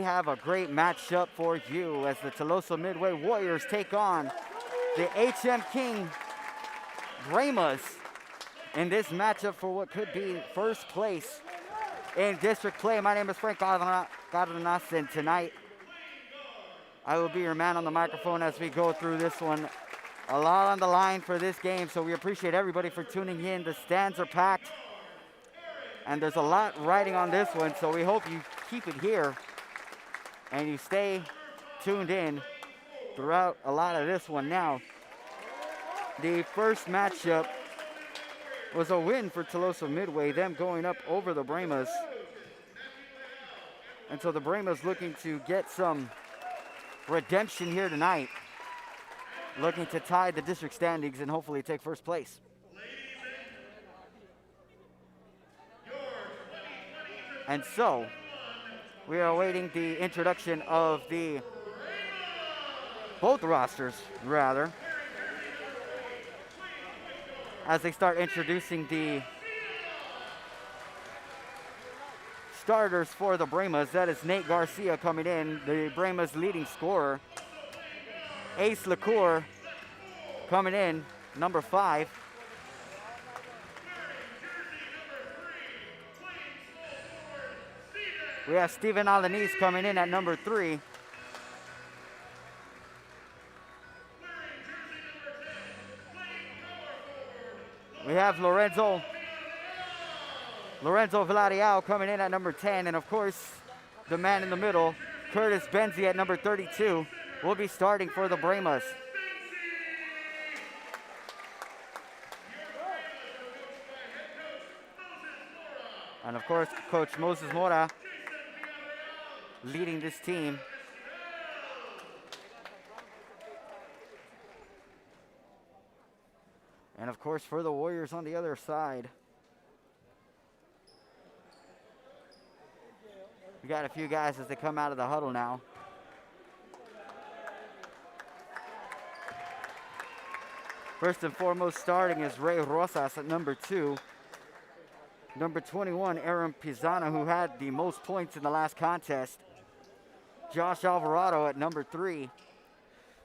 have a great matchup for you as the Tuloso-Midway Warriors take on the HM King Bremas in this matchup for what could be first place in district play. My name is Frank Cardenas, and tonight I will be your man on the microphone as we go through this one. A lot on the line for this game, so we appreciate everybody for tuning in. The stands are packed, and there's a lot riding on this one, so we hope you keep it here and you stay tuned in throughout a lot of this one. Now, the first matchup was a win for Tuloso-Midway, them going up over the Bremas. And so the Bremas looking to get some redemption here tonight, looking to tie the district standings and hopefully take first place. And so we are awaiting the introduction of both rosters, rather, as they start introducing the starters for the Bremas. That is Nate Garcia coming in, the Bremas leading scorer. Ace LaCour coming in, number 5. We have Steven Alanis coming in at number 3. We have Lorenzo Villarreal coming in at number 10. And of course, the man in the middle, Curtis Benzie at number 32, will be starting for the Bremas. And of course, Coach Moses Mora leading this team. And of course, for the Warriors on the other side, we got a few guys as they come out of the huddle now. First and foremost, starting is Ray Rosas at number 2. Number 21, Aaron Pizana, who had the most points in the last contest. Josh Alvarado at number 3.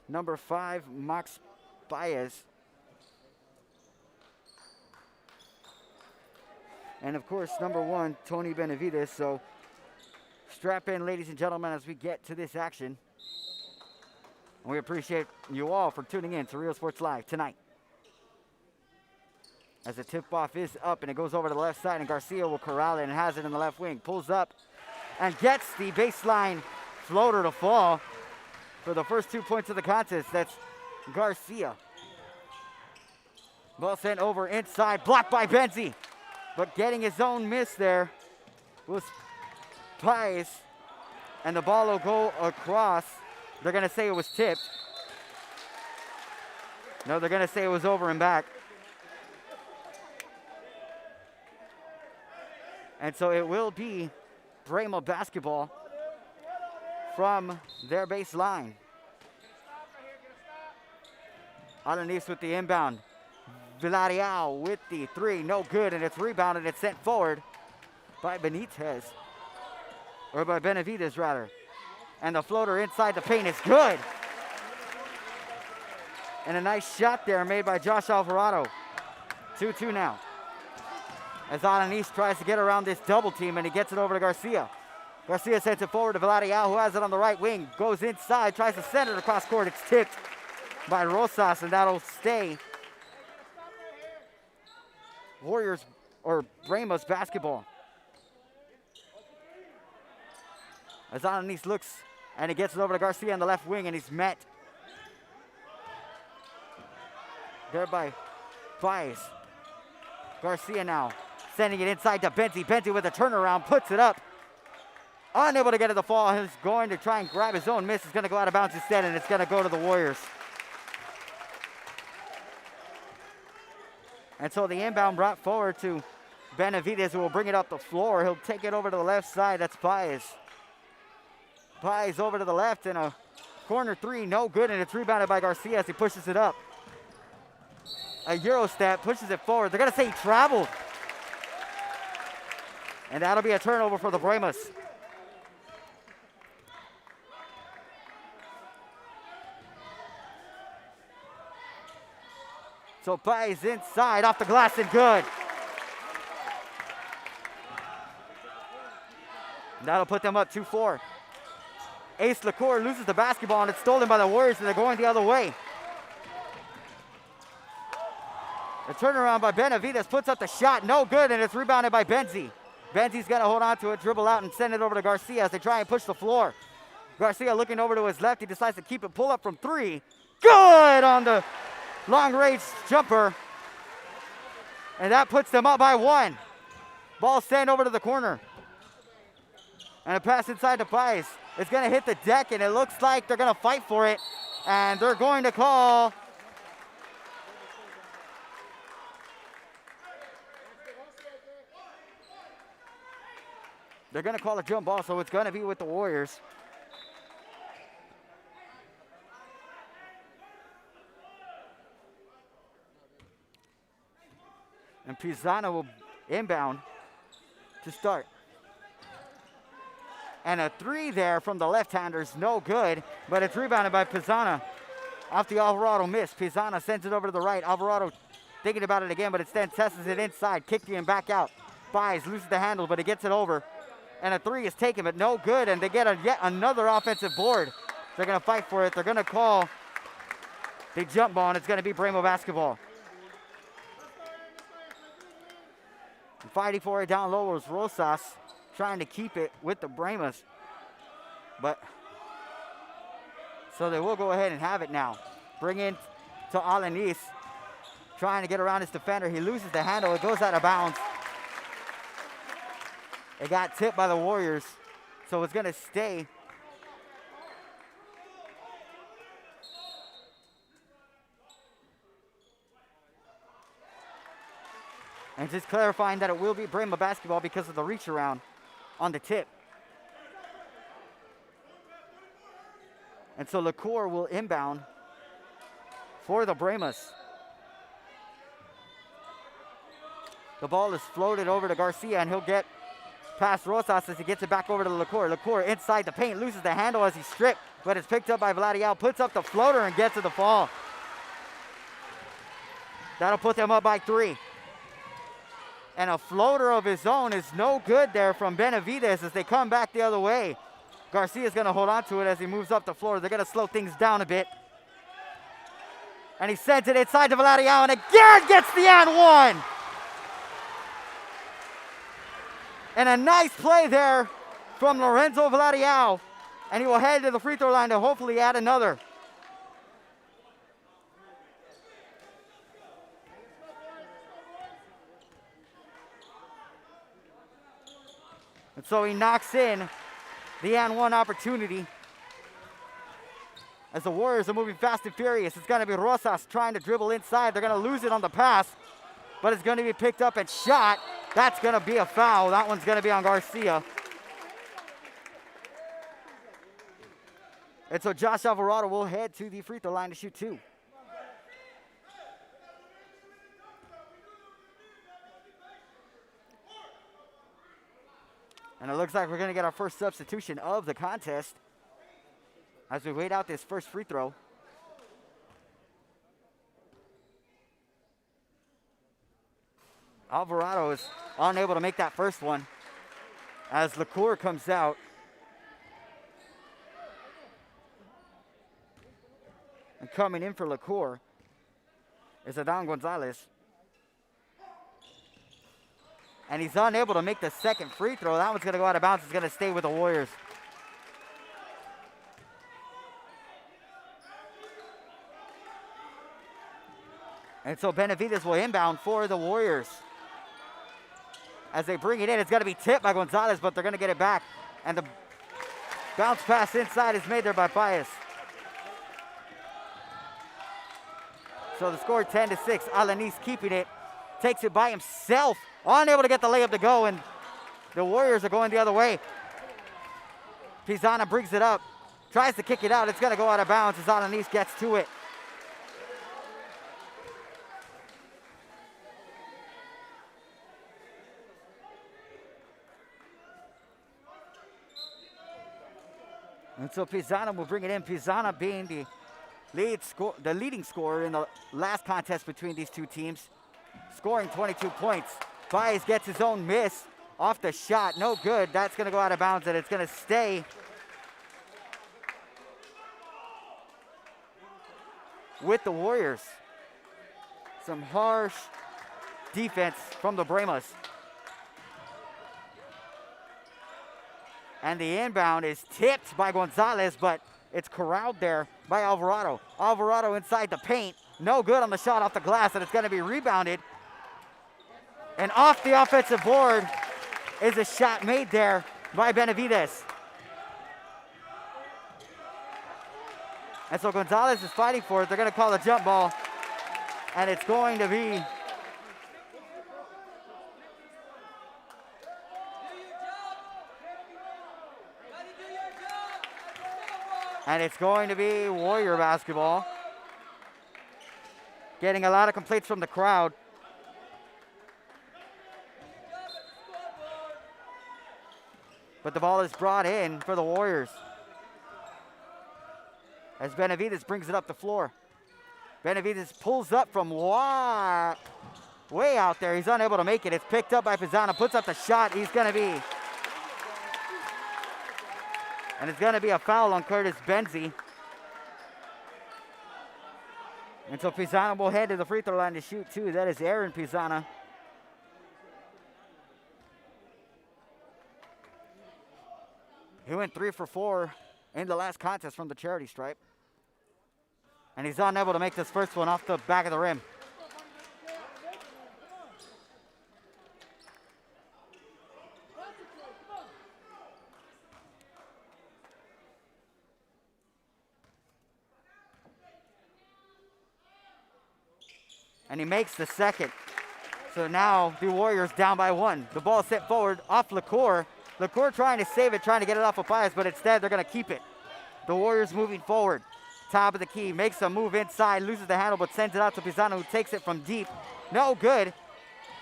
Number 5, Max Baez. And of course, number 1, Tony Benavides. So strap in, ladies and gentlemen, as we get to this action. And we appreciate you all for tuning in to Real Sports Live tonight. As the tip-off is up and it goes over to the left side, and Garcia will corral it and has it in the left wing. Pulls up and gets the baseline floater to fall for the first 2 points of the contest. That's Garcia. Ball sent over inside, blocked by Benzie. But getting his own miss there was Pies. And the ball will go across. They're going to say it was tipped. No, they're going to say it was over and back. And so it will be Brema basketball from their baseline. Underneath with the inbound. Villarreal with the 3, no good, and it's rebounded. It's sent forward by Benitez, or by Benavides rather. And the floater inside the paint is good. And a nice shot there made by Josh Alvarado. 2-2 now. As Alanis tries to get around this double team, and he gets it over to Garcia. Garcia sends it forward to Villarreal, who has it on the right wing. Goes inside, tries to send it across court. It's tipped by Rosas, and that'll stay Warriors or Bremas basketball. As Alanis looks, and he gets it over to Garcia on the left wing, and he's met there by Baez. Garcia now sending it inside to Benzie. Benzie with a turnaround, puts it up. Unable to get to the fall. He's going to try and grab his own miss. It's going to go out of bounds instead, and it's going to go to the Warriors. And so the inbound brought forward to Benavides, who will bring it up the floor. He'll take it over to the left side. That's Baez. Baez over to the left, and a corner 3, no good, and it's rebounded by Garcia as he pushes it up. A Euro step, pushes it forward. They're going to say he traveled. And that'll be a turnover for the Bremas. So Baez inside, off the glass and good. That'll put them up 2-4. Ace LaCour loses the basketball and it's stolen by the Warriors and they're going the other way. The turnaround by Benavides puts up the shot, no good, and it's rebounded by Benzie. Benzie's gonna hold on to it, dribble out and send it over to Garcia as they try and push the floor. Garcia looking over to his left, he decides to keep it, pull up from 3. Good on the long range jumper. And that puts them up by 1. Ball sent over to the corner. And a pass inside to Baez. It's going to hit the deck, and it looks like they're going to fight for it. And they're going to call a jump ball, so it's going to be with the Warriors. And Pisana will inbound to start. And a 3 there from the left-hander is no good, but it's rebounded by Pisana off the Alvarado miss. Pisana sends it over to the right. Alvarado thinking about it again, but instead tests it inside, kicking him back out. Baez loses the handle, but he gets it over. And a 3 is taken, but no good, and they get yet another offensive board. They're going to fight for it. They're going to call the jump ball, and it's going to be Bremo basketball. And fighting for it down low was Rosas, trying to keep it with the Bremas. But, so they will go ahead and have it now. Bring in to Alanis, trying to get around his defender. He loses the handle, it goes out of bounds. It got tipped by the Warriors, so it's gonna stay. And just clarifying that it will be Brema basketball because of the reach around on the tip. And so LaCour will inbound for the Bremas. The ball is floated over to Garcia, and he'll get past Rosas as he gets it back over to LaCour. LaCour inside the paint, loses the handle as he's stripped, but it's picked up by Vladial, puts up the floater and gets to the fall. That'll put them up by 3. And a floater of his own is no good there from Benavides as they come back the other way. Garcia's going to hold on to it as he moves up the floor. They're going to slow things down a bit. And he sends it inside to Vladial, and again gets the and one. And a nice play there from Lorenzo Vladial. And he will head to the free throw line to hopefully add another. And so he knocks in the and one opportunity. As the Warriors are moving fast and furious, it's going to be Rosas trying to dribble inside. They're going to lose it on the pass, but it's going to be picked up and shot. That's going to be a foul. That one's going to be on Garcia. And so Josh Alvarado will head to the free throw line to shoot 2. And it looks like we're going to get our first substitution of the contest as we wait out this first free throw. Alvarado is unable to make that first one as LaCour comes out. And coming in for LaCour is Adán Gonzalez. And he's unable to make the second free throw. That one's going to go out of bounds. It's going to stay with the Warriors. And so Benavides will inbound for the Warriors. As they bring it in, it's going to be tipped by Gonzalez, but they're going to get it back. And the bounce pass inside is made there by Baez. So the score 10-6. Alanis keeping it. Takes it by himself. Unable to get the layup to go, and the Warriors are going the other way. Pisana brings it up. Tries to kick it out. It's going to go out of bounds as Alanis gets to it. And so Pisana will bring it in. Pisana being the the leading scorer in the last contest between these two teams, scoring 22 points. Baez gets his own miss off the shot. No good. That's going to go out of bounds, and it's going to stay with the Warriors. Some harsh defense from the Bremas. And the inbound is tipped by Gonzalez, but it's corralled there by Alvarado. Alvarado inside the paint. No good on the shot off the glass, and it's going to be rebounded. And off the offensive board is a shot made there by Benavides. And so Gonzalez is fighting for it. They're going to call a jump ball, and it's going to be Warrior basketball. Getting a lot of complaints from the crowd. But the ball is brought in for the Warriors as Benavides brings it up the floor. Benavides pulls up from way out there. He's unable to make it. It's picked up by Pisana, puts up the shot. And it's going to be a foul on Curtis Benzie. And so Pisana will head to the free throw line to shoot two. That is Aaron Pisana. He went 3 for 4 in the last contest from the charity stripe. And he's unable to make this first one off the back of the rim. And he makes the second. So now the Warriors down by 1. The ball sent forward off LaCour. LaCour trying to save it, trying to get it off of Pius, but instead they're going to keep it. The Warriors moving forward. Top of the key, makes a move inside, loses the handle, but sends it out to Pisano, who takes it from deep. No good.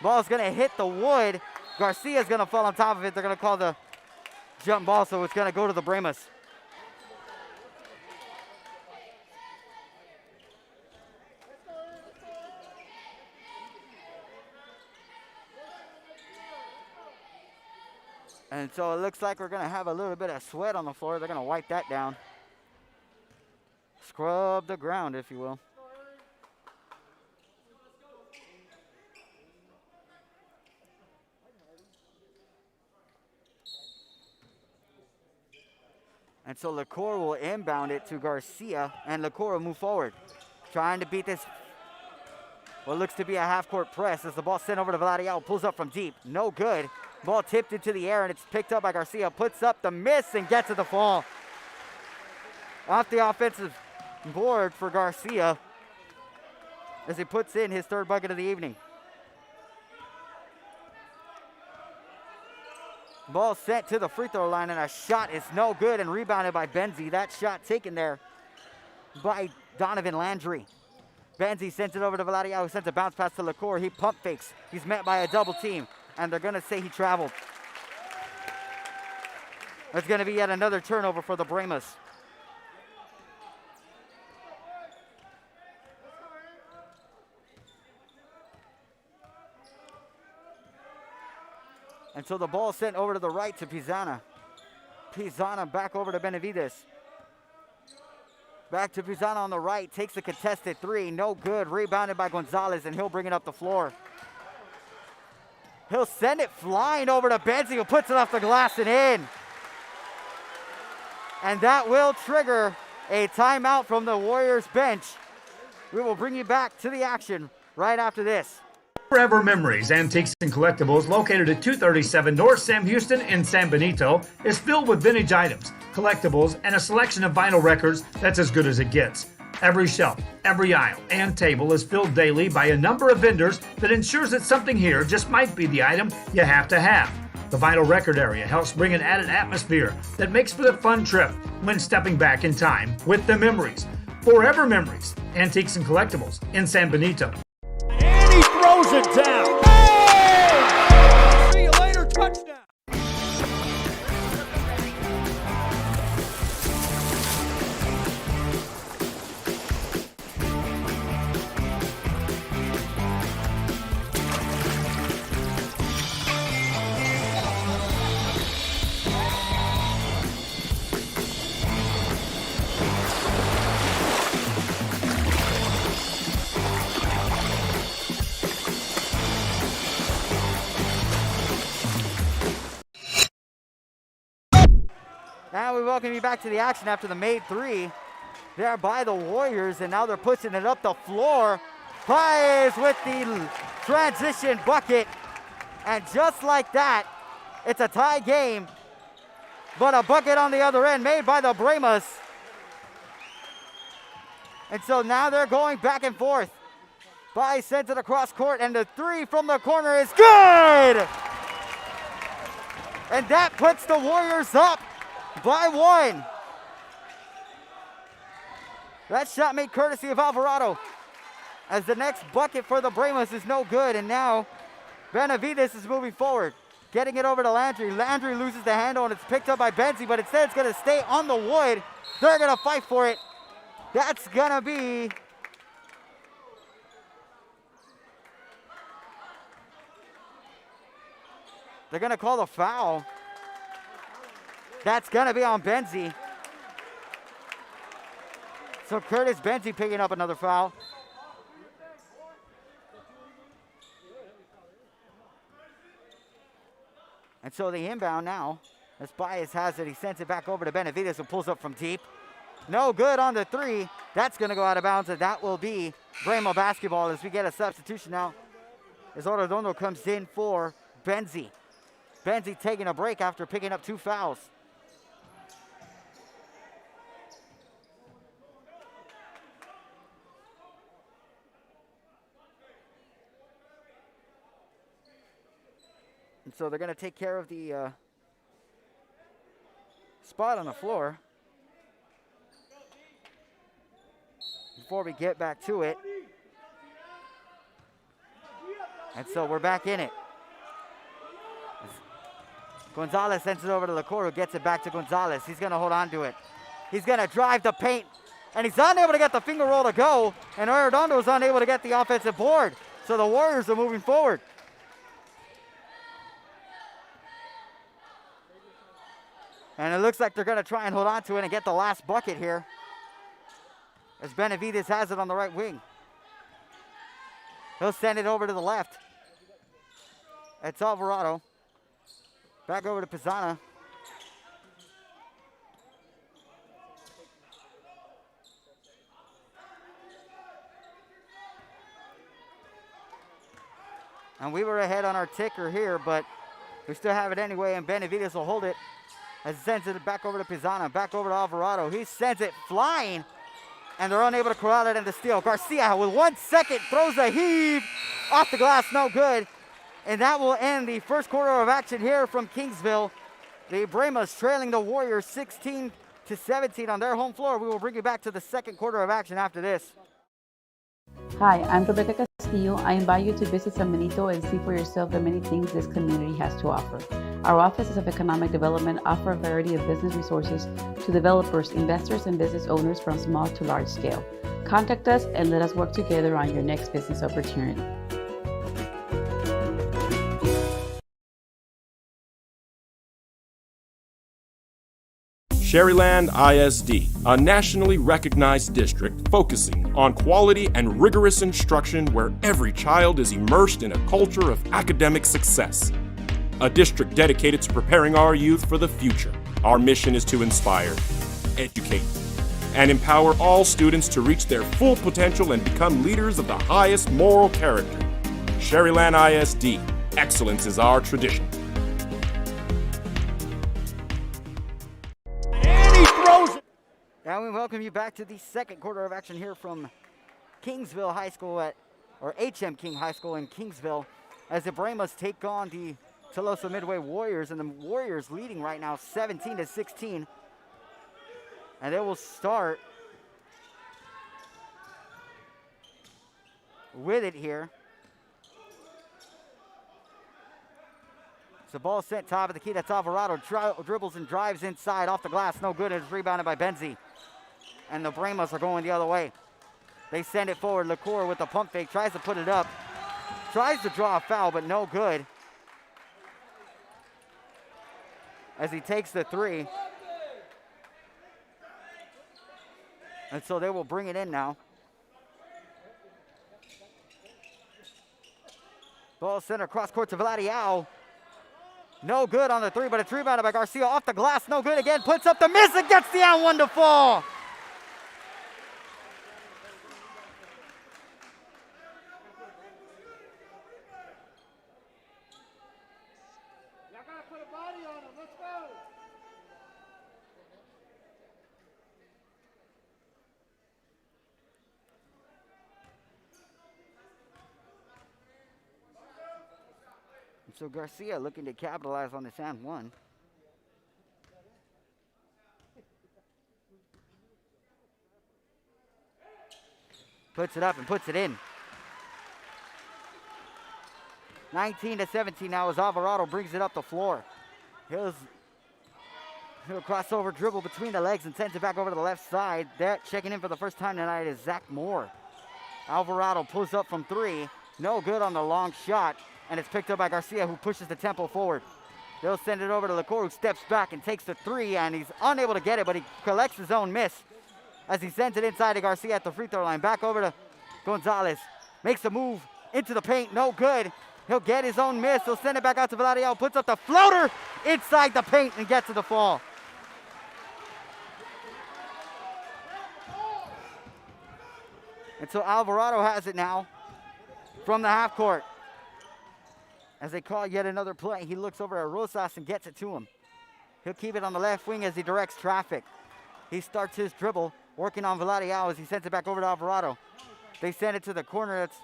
Ball's going to hit the wood. Garcia's going to fall on top of it. They're going to call the jump ball, so it's going to go to the Bremas. And so it looks like we're going to have a little bit of sweat on the floor. They're going to wipe that down. Scrub the ground, if you will. And so LaCour will inbound it to Garcia, and LaCour will move forward, trying to beat this, what looks to be a half-court press as the ball sent over to Vladiao, pulls up from deep. No good. Ball tipped into the air, and it's picked up by Garcia. Puts up the miss and gets to the fall. Off the offensive board for Garcia as he puts in his third bucket of the evening. Ball sent to the free throw line, and a shot is no good and rebounded by Benzie. That shot taken there by Donovan Landry. Benzie sends it over to Vladiao, who sends a bounce pass to LaCour. He pump fakes. He's met by a double team, and they're going to say he traveled. There's going to be yet another turnover for the Bremas. And so the ball sent over to the right to Pisana. Pisana back over to Benavides. Back to Pisana on the right, takes a contested three, no good, rebounded by Gonzalez, and he'll bring it up the floor. He'll send it flying over to Benzie, who puts it off the glass and in. And that will trigger a timeout from the Warriors bench. We will bring you back to the action right after this. Forever Memories, Antiques and Collectibles, located at 237 North Sam Houston in San Benito, is filled with vintage items, collectibles, and a selection of vinyl records that's as good as it gets. Every shelf, every aisle, and table is filled daily by a number of vendors that ensures that something here just might be the item you have to have. The vinyl record area helps bring an added atmosphere that makes for the fun trip when stepping back in time with the memories. Forever Memories, Antiques and Collectibles in San Benito. And he throws it down. Hey! See you later, touchdown. welcome you back to the action after the made three there by the Warriors, and now they're pushing it up the floor. Pies with the transition bucket, and just like that, it's a tie game, but a bucket on the other end made by the Bremas. And so now they're going back and forth. Pies sends it across court, and the three from the corner is good! And that puts the Warriors up by one. That shot made courtesy of Alvarado, as the next bucket for the Bremas is no good, and now Benavides is moving forward, getting it over to Landry. Landry loses the handle, and it's picked up by Benzie, but instead it's going to stay on the wood. They're going to fight for it. That's going to be they're going to call the foul. That's going to be on Benzie. So Curtis Benzie picking up another foul. And so the inbound now, as Baez has it, he sends it back over to Benavides, who pulls up from deep. No good on the three. That's going to go out of bounds, and that will be Bremo basketball as we get a substitution now, as Arredondo comes in for Benzie. Benzie taking a break after picking up two fouls. And so they're going to take care of the spot on the floor. Before we get back to it. And so we're back in it. Gonzalez sends it over to LaCour, who gets it back to Gonzalez. He's going to hold on to it. He's going to drive the paint, and he's unable to get the finger roll to go, and Arredondo is unable to get the offensive board. So the Warriors are moving forward. And it looks like they're going to try and hold on to it and get the last bucket here, as Benavides has it on the right wing. He'll send it over to the left. It's Alvarado. Back over to Pizzana. And we were ahead on our ticker here, but we still have it anyway, and Benavides will hold it as he sends it back over to Pizzana, back over to Alvarado. He sends it flying, and they're unable to corral it into steal. Garcia with 1 second throws a heave off the glass, no good. And that will end the first quarter of action here from Kingsville. The Bremas trailing the Warriors 16-17 on their home floor. We will bring you back to the second quarter of action after this. Hi, I'm Rebecca Castillo. I invite you to visit San Benito and see for yourself the many things this community has to offer. Our offices of economic development offer a variety of business resources to developers, investors, and business owners from small to large scale. Contact us and let us work together on your next business opportunity. Sherryland ISD, a nationally recognized district focusing on quality and rigorous instruction where every child is immersed in a culture of academic success. A district dedicated to preparing our youth for the future. Our mission is to inspire, educate, and empower all students to reach their full potential and become leaders of the highest moral character. Sherryland ISD, excellence is our tradition. And we welcome you back to the second quarter of action here from Kingsville High School or HM King High School in Kingsville, as the Bremas take on the Tuloso-Midway Warriors, and the Warriors leading right now 17-16. And they will start with it here. So ball sent top of the key. That's Alvarado. Dribbles and drives inside off the glass. No good. It's rebounded by Benzie. And the Bremas are going the other way. They send it forward. LaCour with the pump fake. Tries to put it up. Tries to draw a foul, but no good. As he takes the three. And so they will bring it in now. Ball center cross court to Vladiao. No good on the three, but it's rebounded by Garcia off the glass. No good again. Puts up the miss and gets the and one to fall. So Garcia looking to capitalize on this and one. Puts it up and puts it in. 19-17 now as Alvarado brings it up the floor. He'll crossover dribble between the legs and sends it back over to the left side. That checking in for the first time tonight is Zach Moore. Alvarado pulls up from three. No good on the long shot. And it's picked up by Garcia, who pushes the tempo forward. They'll send it over to LaCour, who steps back and takes the three, and he's unable to get it, but he collects his own miss as he sends it inside to Garcia at the free throw line. Back over to Gonzalez. Makes a move into the paint. No good. He'll get his own miss. He'll send it back out to Vladial. Puts up the floater inside the paint and gets to the fall. And so Alvarado has it now from the half court. As they call yet another play, he looks over at Rosas and gets it to him. He'll keep it on the left wing as he directs traffic. He starts his dribble, working on Vladial as he sends it back over to Alvarado. They send it to the corner. That's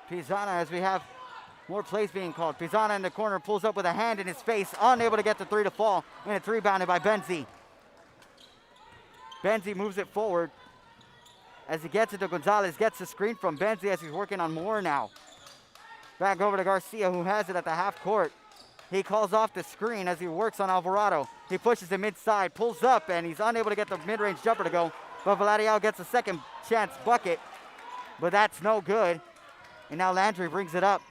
Pizana as we have more plays being called. Pizana in the corner pulls up with a hand in his face, unable to get the three to fall, and it's rebounded by Benzi. Benzi moves it forward. As he gets it to Gonzalez, gets the screen from Benzi as he's working on Moore now. Back over to Garcia, who has it at the half court. He calls off the screen as he works on Alvarado. He pushes him inside, pulls up, and he's unable to get the mid-range jumper to go. But Vladial gets a second chance bucket, but that's no good. And now Landry brings it up.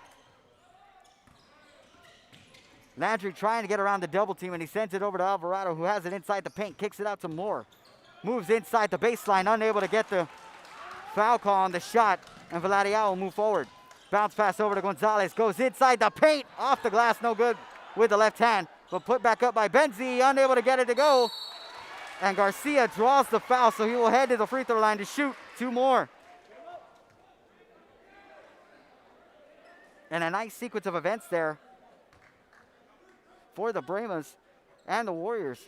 Landry trying to get around the double team, and he sends it over to Alvarado, who has it inside the paint, kicks it out to Moore. Moves inside the baseline, unable to get the foul call on the shot, and Vladial will move forward. Bounce pass over to Gonzalez, goes inside the paint, off the glass, no good with the left hand, but put back up by Benzi, unable to get it to go. And Garcia draws the foul, so he will head to the free throw line to shoot two more. And a nice sequence of events there for the Bremas and the Warriors.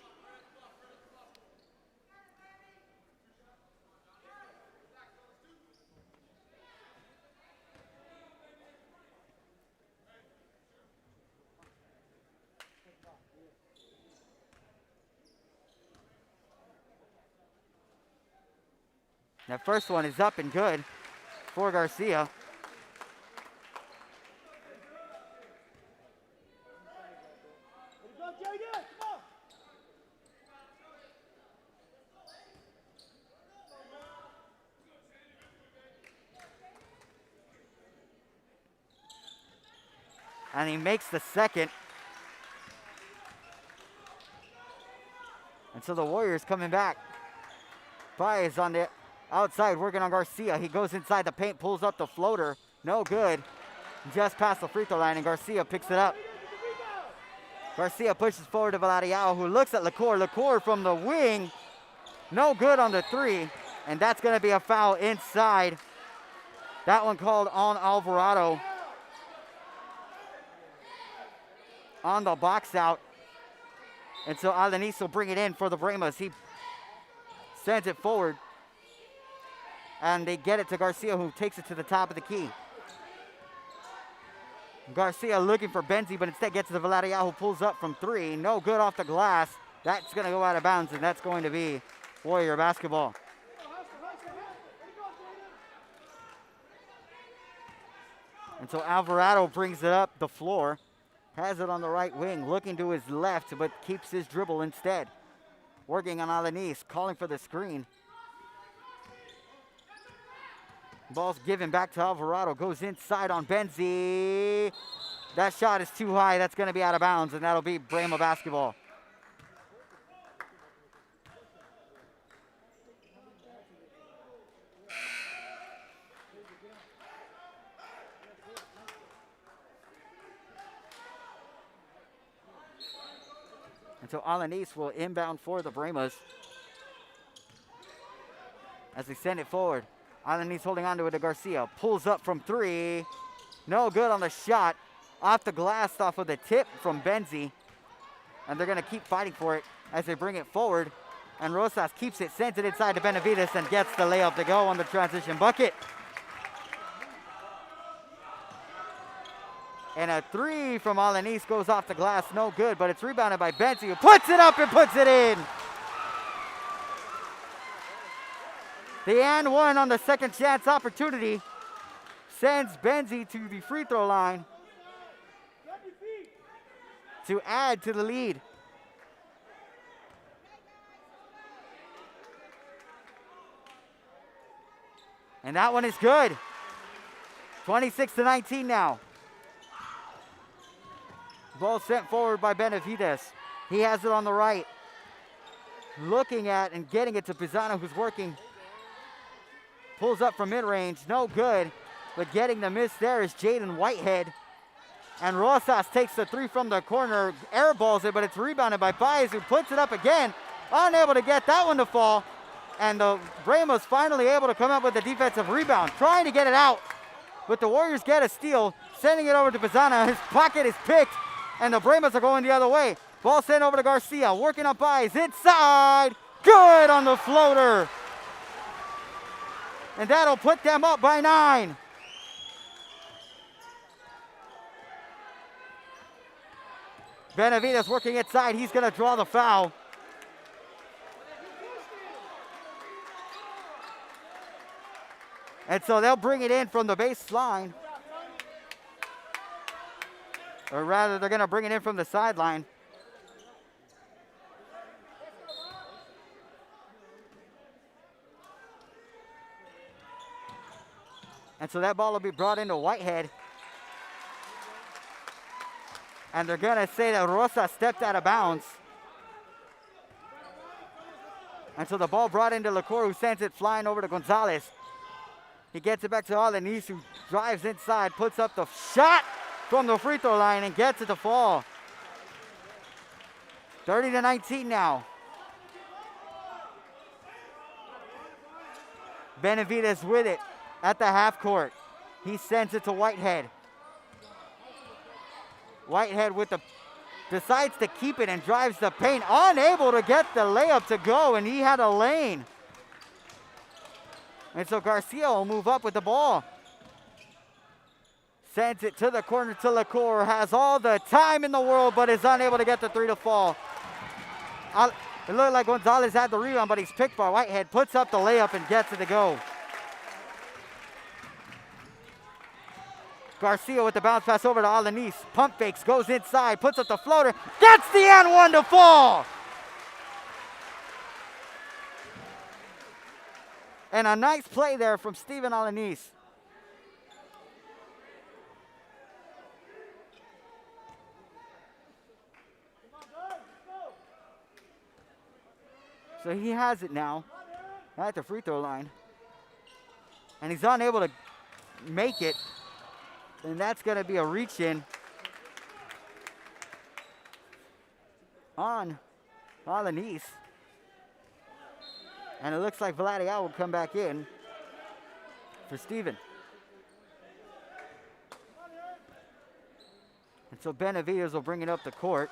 That first one is up and good for Garcia. And he makes the second. And so the Warriors coming back. Baez on the outside working on Garcia. He goes inside the paint, pulls up the floater. No good. Just past the free throw line, and Garcia picks it up. Garcia pushes forward to Vladial, who looks at LaCour. LaCour from the wing. No good on the three. And that's going to be a foul inside. That one called on Alvarado. On the box out. And so Alanis will bring it in for the Bremas. He sends it forward. And they get it to Garcia, who takes it to the top of the key. Garcia looking for Benzi, but instead gets to the Vladial, who pulls up from three. No good off the glass. That's going to go out of bounds, and that's going to be Warrior basketball. And so Alvarado brings it up the floor. Has it on the right wing, looking to his left, but keeps his dribble instead. Working on Alanis, calling for the screen. Ball's given back to Alvarado, goes inside on Benzi. That shot is too high, that's gonna be out of bounds, and that'll be Brema basketball. So Alanis will inbound for the Bremas as they send it forward. Alanis holding on to it to Garcia. Pulls up from 3. No good on the shot. Off the glass, off of the tip from Benzie. And they're going to keep fighting for it as they bring it forward. And Rosas keeps it, sends it inside to Benavides, and gets the layup to go on the transition bucket. And a 3 from Alanis goes off the glass, no good, but it's rebounded by Benzie, who puts it up and puts it in. The and one on the second chance opportunity sends Benzie to the free throw line to add to the lead. And that one is good. 26-19 now. Ball sent forward by Benavides. He has it on the right. Looking at and getting it to Pisano, who's working. Pulls up from mid-range, no good. But getting the miss there is Jaden Whitehead. And Rosas takes the 3 from the corner, airballs it, but it's rebounded by Baez, who puts it up again. Unable to get that one to fall. And the Bremas finally able to come up with a defensive rebound, trying to get it out. But the Warriors get a steal, sending it over to Pisano. His pocket is picked, and the Bremas are going the other way. Ball sent over to Garcia, working on Baez, inside. Good on the floater. And that'll put them up by 9. Benavides working inside. He's going to draw the foul. And so they'll bring it in from the baseline. Or rather, they're going to bring it in from the sideline. And so that ball will be brought into Whitehead. And they're going to say that Rosa stepped out of bounds. And so the ball brought into LaCour, who sends it flying over to Gonzalez. He gets it back to Alanis, who drives inside, puts up the shot from the free throw line and gets it to fall. 30-19 now. Benavides with it at the half court. He sends it to Whitehead. Whitehead with the decides to keep it and drives the paint, unable to get the layup to go, and he had a lane. And so Garcia will move up with the ball. Sends it to the corner to LaCour, has all the time in the world, but is unable to get the 3 to fall. It looked like Gonzalez had the rebound, but he's picked by Whitehead, puts up the layup and gets it to go. Garcia with the bounce pass over to Alanis. Pump fakes, goes inside, puts up the floater, gets the and one to fall. And a nice play there from Steven Alanis. So he has it now at the free throw line. And he's unable to make it. And that's going to be a reach in on Alanis. And it looks like Vladial will come back in for Steven. And so Benavides will bring it up the court.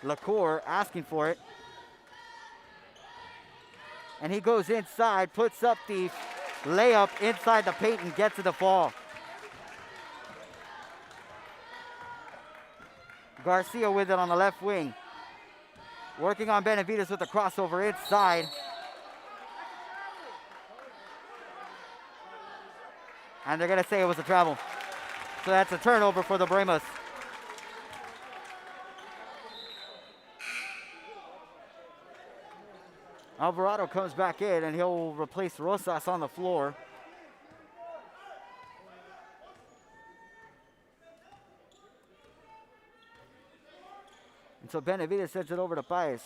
LaCour asking for it. And he goes inside, puts up the layup inside the paint and gets to the fall. Garcia with it on the left wing. Working on Benavides with the crossover inside. And they're going to say it was a travel. So that's a turnover for the Bremas. Alvarado comes back in and he'll replace Rosas on the floor. And so Benavides sends it over to Baez.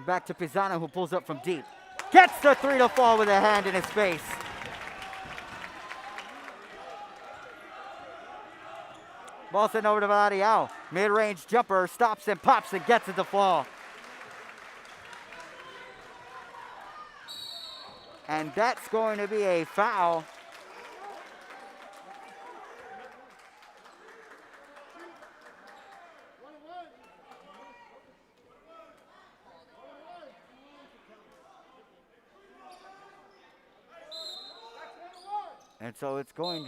Back to Pisano, who pulls up from deep. Gets the 3 to fall with a hand in his face. Ball sent over to Valadiao. Mid-range jumper, stops and pops and gets it to fall. And that's going to be a foul. And so it's going.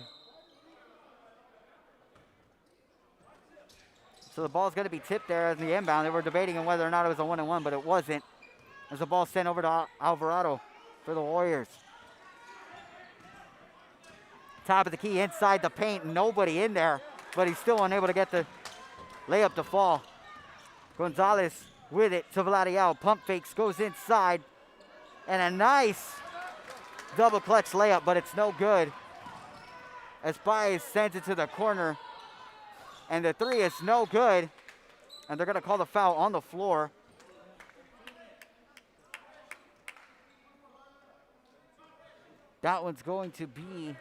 So the ball's going to be tipped there in the inbound. They were debating on whether or not it was a 1-and-1, but it wasn't. As the ball sent over to Alvarado for the Warriors. Top of the key inside the paint. Nobody in there, but he's still unable to get the layup to fall. Gonzalez with it to Valadiao. Pump fakes, goes inside. And a nice double clutch layup, but it's no good. As Baez sends it to the corner. And the three is no good. And they're going to call the foul on the floor. That one's going to be,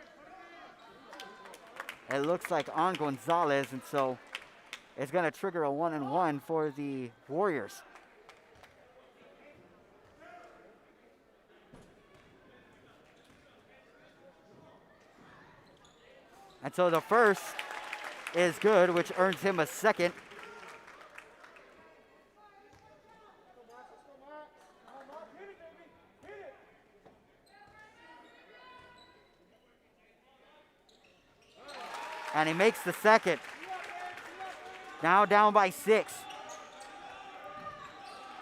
it looks like on Gonzalez. And so it's going to trigger a 1-and-1 for the Warriors. And so the first is good, which earns him a second. And he makes the second. Now down by 6.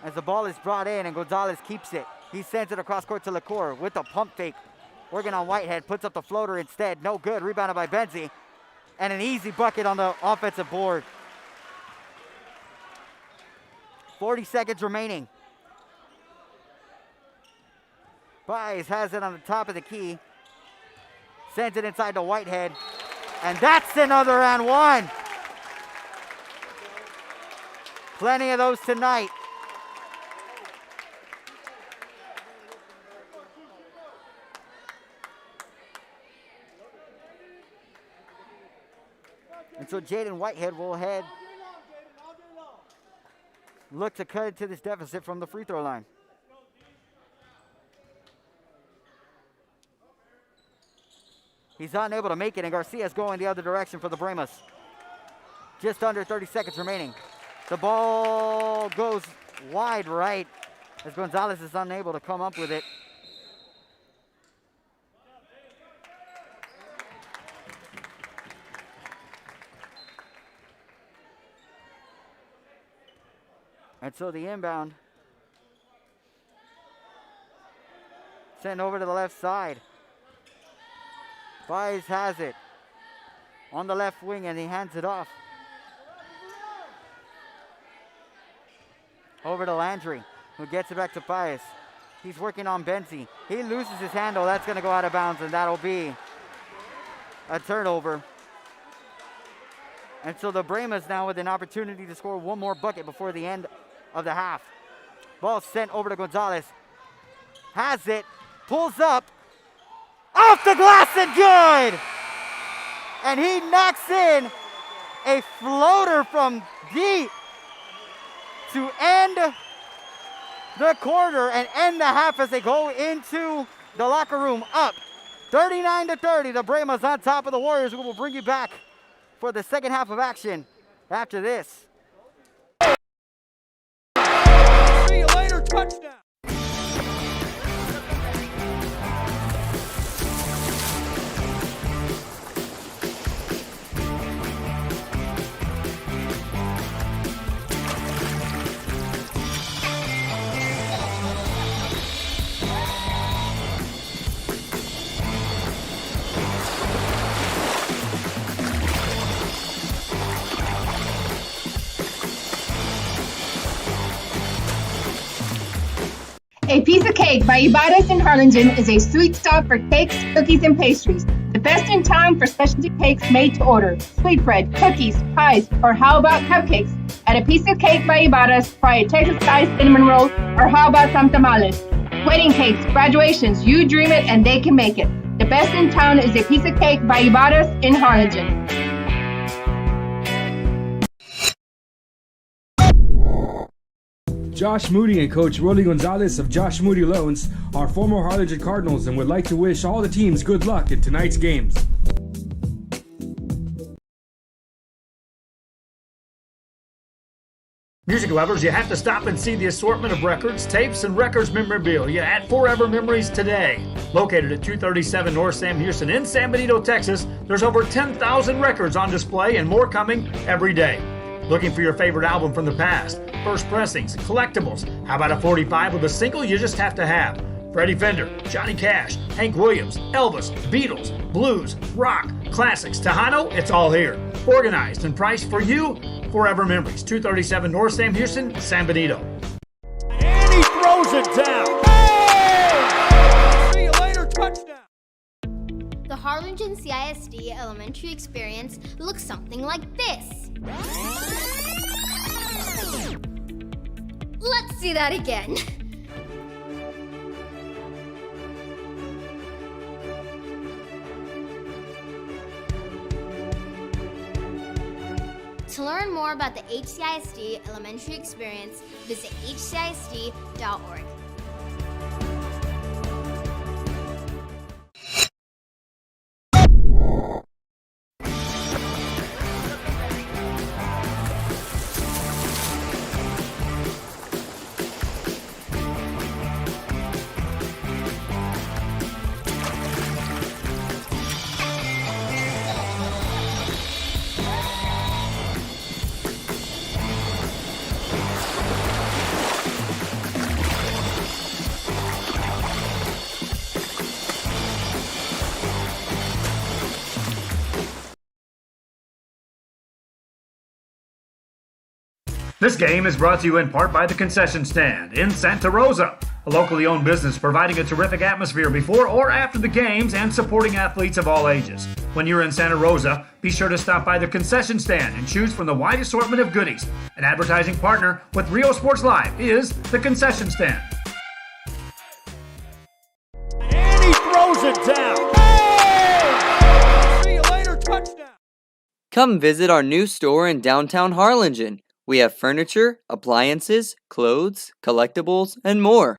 As the ball is brought in and Gonzalez keeps it. He sends it across court to LaCour with a pump fake. Working on Whitehead, puts up the floater instead. No good, rebounded by Benzie. And an easy bucket on the offensive board. 40 seconds remaining. Baez has it on the top of the key. Sends it inside to Whitehead. And that's another and one. Plenty of those tonight. And so Jaden Whitehead will look to cut into this deficit from the free throw line. He's unable to make it, and Garcia's going the other direction for the Bremas. Just under 30 seconds remaining. The ball goes wide right as Gonzalez is unable to come up with it. And so the inbound sent over to the left side. Baez has it on the left wing and he hands it off. Over to Landry, who gets it back to Baez. He's working on Benzie. He loses his handle. That's going to go out of bounds, and that'll be a turnover. And so the Bremas now with an opportunity to score one more bucket before the end of the half. Ball sent over to Gonzalez. Has it, pulls up, off the glass and good! And he knocks in a floater from deep to end the quarter and end the half as they go into the locker room up 39-30. The Bremas on top of the Warriors. We will bring you back for the second half of action after this. See you later, touchdown. A Piece of Cake by Ibadas in Harlingen is a sweet stop for cakes, cookies, and pastries. The best in town for specialty cakes made to order. Sweetbread, cookies, pies, or how about cupcakes? At A Piece of Cake by Ibadas, try a Texas-style cinnamon roll, or how about some tamales? Wedding cakes, graduations, you dream it and they can make it. The best in town is A Piece of Cake by Ibadas in Harlingen. Josh Moody and Coach Rolly Gonzalez of Josh Moody Loans are former Harlingen Cardinals and would like to wish all the teams good luck in tonight's games. Music lovers, you have to stop and see the assortment of records, tapes, and records memorabilia at Forever Memories today. Located at 237 North Sam Houston in San Benito, Texas, there's over 10,000 records on display and more coming every day. Looking for your favorite album from the past, first pressings, collectibles? How about a 45 with a single you just have to have? Freddie Fender, Johnny Cash, Hank Williams, Elvis, Beatles, blues, rock, classics, Tejano, it's all here. Organized and priced for you, Forever Memories, 237 North Sam Houston, San Benito. And he throws it down. Oh! See you later, touchdown. The Harlingen CISD elementary experience looks something like this. Let's see that again. To learn more about the HCISD elementary experience, visit hcisd.org. This game is brought to you in part by the Concession Stand in Santa Rosa, a locally owned business providing a terrific atmosphere before or after the games and supporting athletes of all ages. When you're in Santa Rosa, be sure to stop by the Concession Stand and choose from the wide assortment of goodies. An advertising partner with Rio Sports Live is the Concession Stand. And he throws it down. Oh! See you later, touchdown. Come visit our new store in downtown Harlingen. We have furniture, appliances, clothes, collectibles, and more.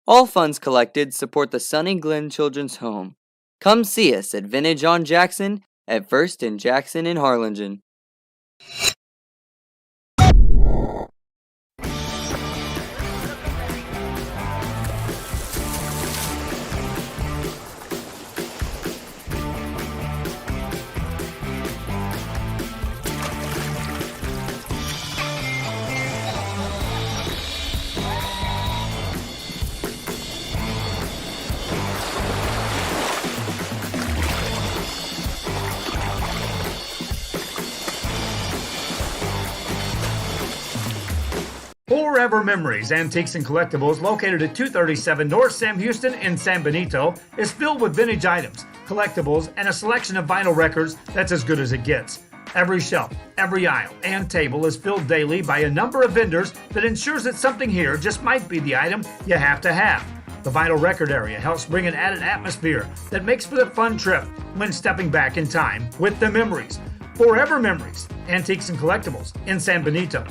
All funds collected support the Sunny Glen Children's Home. Come see us at Vintage on Jackson at First and Jackson in Harlingen. Forever Memories, Antiques and Collectibles, located at 237 North Sam Houston in San Benito, is filled with vintage items, collectibles, and a selection of vinyl records that's as good as it gets. Every shelf, every aisle, and table is filled daily by a number of vendors that ensures that something here just might be the item you have to have. The vinyl record area helps bring an added atmosphere that makes for the fun trip when stepping back in time with the memories. Forever Memories, Antiques and Collectibles in San Benito.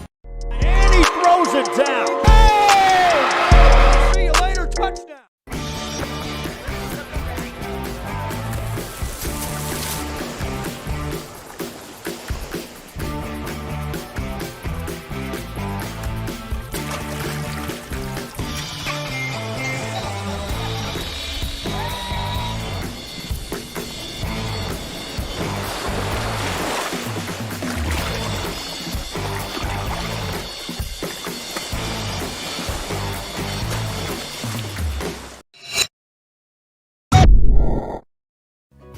And he throws it down. Oh! See you later, touchdown.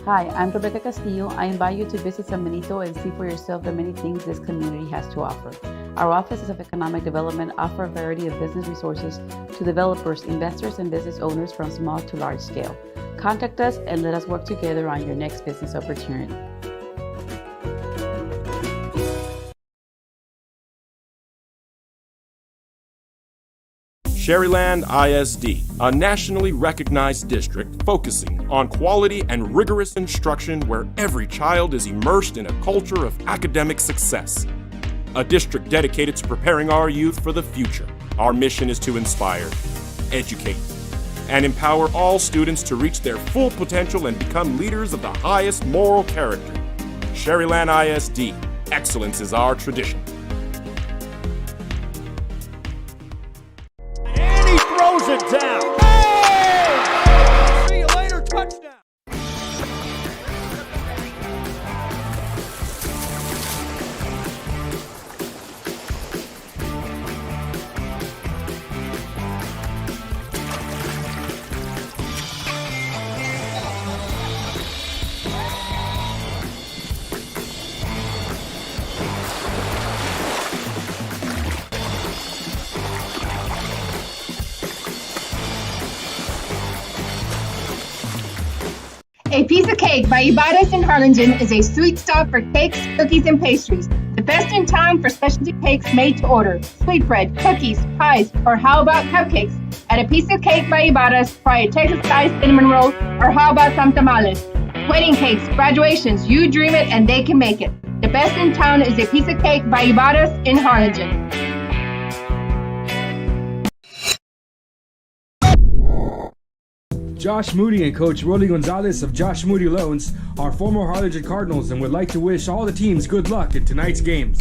Hi, I'm Rebecca Castillo. I invite you to visit San Benito and see for yourself the many things this community has to offer. Our offices of economic development offer a variety of business resources to developers, investors, and business owners from small to large scale. Contact us and let us work together on your next business opportunity. Sherryland ISD, a nationally recognized district focusing on quality and rigorous instruction where every child is immersed in a culture of academic success. A district dedicated to preparing our youth for the future. Our mission is to inspire, educate, and empower all students to reach their full potential and become leaders of the highest moral character. Sherryland ISD, excellence is our tradition. And he throws it down. Oh! See you later, touchdown. A Piece of Cake by Ibadas in Harlingen is a sweet stop for cakes, cookies, and pastries. The best in town for specialty cakes made to order. Sweetbread, cookies, pies, or how about cupcakes? At A Piece of Cake by Ibadas, try a Texas-style cinnamon roll, or how about some tamales? Wedding cakes, graduations, you dream it and they can make it. The best in town is A Piece of Cake by Ibadas in Harlingen. Josh Moody and Coach Rolly Gonzalez of Josh Moody Loans are former Harlingen Cardinals and would like to wish all the teams good luck in tonight's games.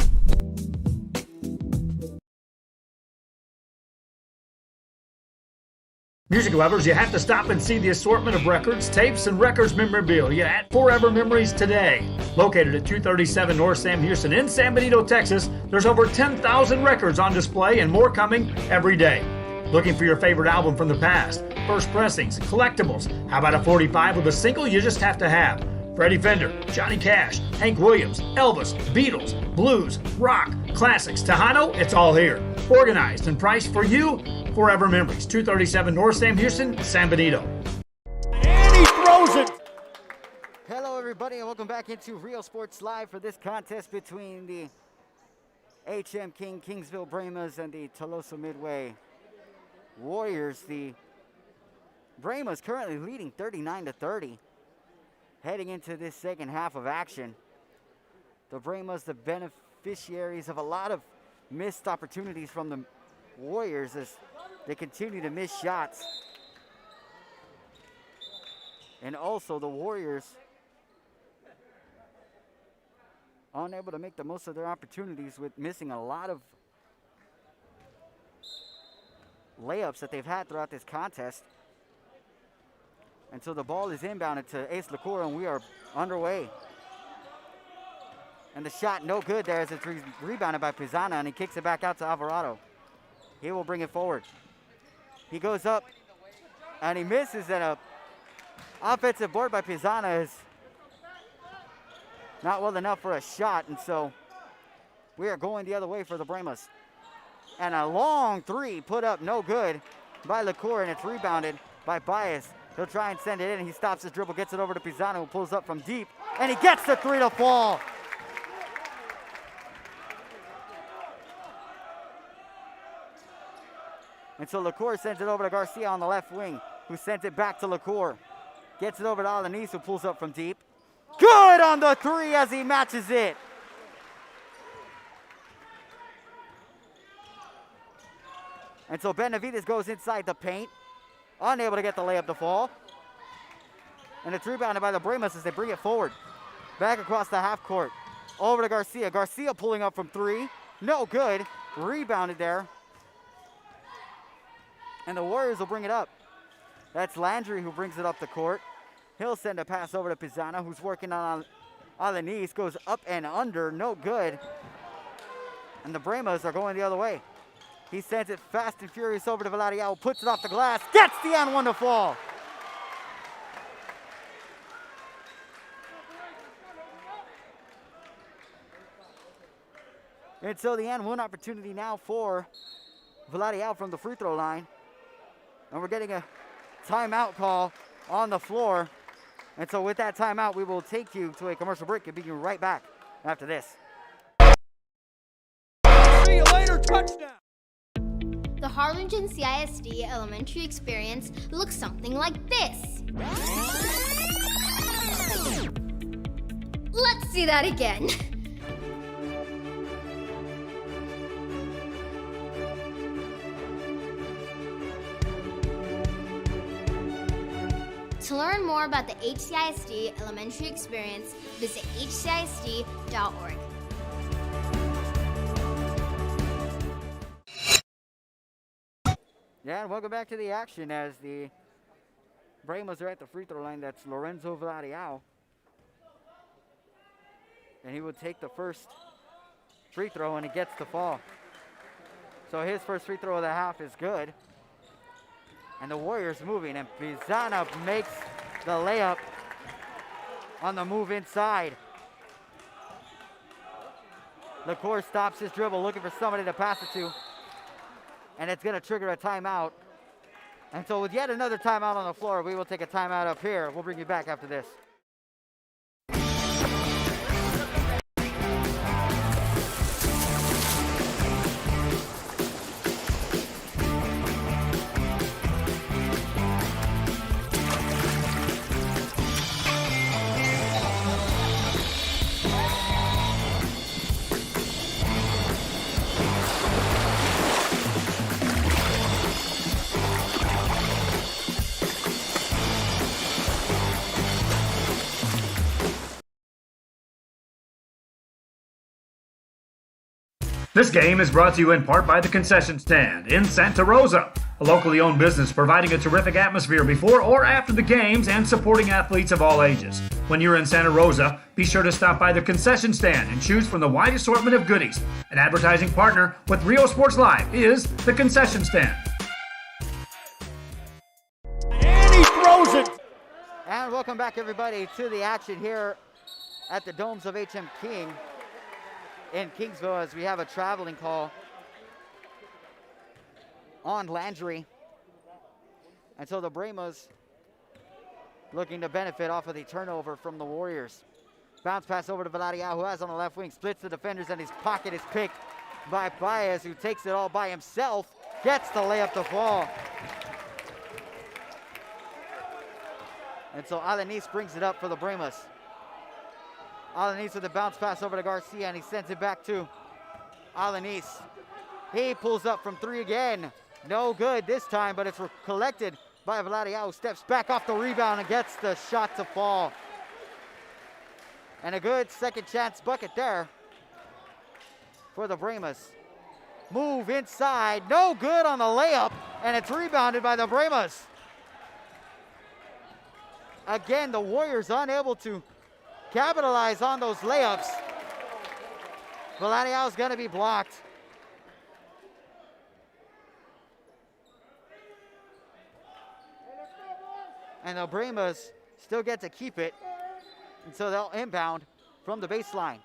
Music lovers, you have to stop and see the assortment of records, tapes, and records memorabilia at Forever Memories today. Located at 237 North Sam Houston in San Benito, Texas, there's over 10,000 records on display and more coming every day. Looking for your favorite album from the past, first pressings, collectibles? How about a 45 with a single you just have to have? Freddie Fender, Johnny Cash, Hank Williams, Elvis, Beatles, blues, rock, classics, Tejano, it's all here. Organized and priced for you, Forever Memories, 237 North Sam Houston, San Benito. And he throws it. Hello, everybody, and welcome back into Real Sports Live for this contest between the HM King Kingsville Brahmas and the Tuloso-Midway Warriors. The Brahmas currently leading 39-30. Heading into this second half of action, the Brahmas, the beneficiaries of a lot of missed opportunities from the Warriors as they continue to miss shots. And also the Warriors unable to make the most of their opportunities with missing a lot of layups that they've had throughout this contest. And so the ball is inbounded to Ace LaCour, and we are underway. And the shot no good there as it's rebounded by Pizana, and he kicks it back out to Alvarado. He will bring it forward. He goes up, and he misses, and a offensive board by Pizana is not well enough for a shot, and so we are going the other way for the Brahmas. And a long three put up no good by LaCour, and it's rebounded by Bias. He'll try and send it in. He stops his dribble, gets it over to Pizano, who pulls up from deep, and he gets the three to fall. And so LaCour sends it over to Garcia on the left wing, who sends it back to LaCour. Gets it over to Alanis, who pulls up from deep. Good on the three as he matches it. And so Benavides goes inside the paint, unable to get the layup to fall. And it's rebounded by the Brahmas as they bring it forward. Back across the half court. Over to Garcia. Garcia pulling up from three. No good. Rebounded there. And the Warriors will bring it up. That's Landry who brings it up the court. He'll send a pass over to Pizana, who's working on Alanis. Goes up and under. No good. And the Brahmas are going the other way. He sends it fast and furious over to Vladiao, puts it off the glass, gets the N1 to fall. And so the N1 opportunity now for Vladiao from the free throw line. And we're getting a timeout call on the floor. And so with that timeout, we will take you to a commercial break and be right back after this. See you later, touchdown. The Harlingen CISD elementary experience looks something like this. Let's see that again. To learn more about the HCISD elementary experience, visit hcisd.org. Yeah, and welcome back to the action as the Brahmas are at the free throw line. That's Lorenzo Vladiao. And he will take the first free throw, and he gets the fall. So his first free throw of the half is good. And the Warriors moving, and Pisana makes the layup on the move inside. LaCour stops his dribble, looking for somebody to pass it to. And it's going to trigger a timeout. And so with yet another timeout on the floor, we will take a timeout up here. We'll bring you back after this. This game is brought to you in part by the Concession Stand in Santa Rosa, a locally owned business providing a terrific atmosphere before or after the games and supporting athletes of all ages. When you're in Santa Rosa, be sure to stop by the Concession Stand and choose from the wide assortment of goodies. An advertising partner with Rio Sports Live is the Concession Stand. And he throws it. And welcome back, everybody, to the action here at the Domes of HM King in Kingsville, as we have a traveling call on Landry. And so the Brahmas looking to benefit off of the turnover from the Warriors. Bounce pass over to Vladiao, who has on the left wing, splits the defenders, and his pocket is picked by Baez, who takes it all by himself, gets the layup to fall. And so Alanis brings it up for the Brahmas. Alanis with the bounce pass over to Garcia, and he sends it back to Alanis. He pulls up from three again. No good this time, but it's collected by Vladiao, who steps back off the rebound and gets the shot to fall. And a good second chance bucket there for the Brahmas. Move inside, no good on the layup, and it's rebounded by the Brahmas. Again, the Warriors unable to capitalize on those layups. Vladiao's gonna be blocked. And the Brahmas still get to keep it. And so they'll inbound from the baseline.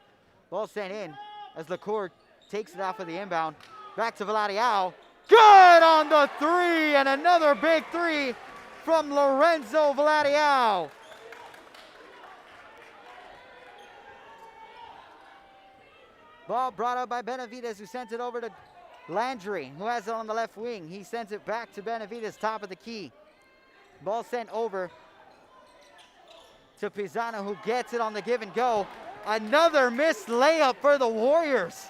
Ball sent in as LaCour takes it off of the inbound. Back to Vladiao. Good on the three, and another big three from Lorenzo Vladiao. Ball brought up by Benavides, who sends it over to Landry, who has it on the left wing. He sends it back to Benavides, top of the key. Ball sent over to Pisano, who gets it on the give and go. Another missed layup for the Warriors.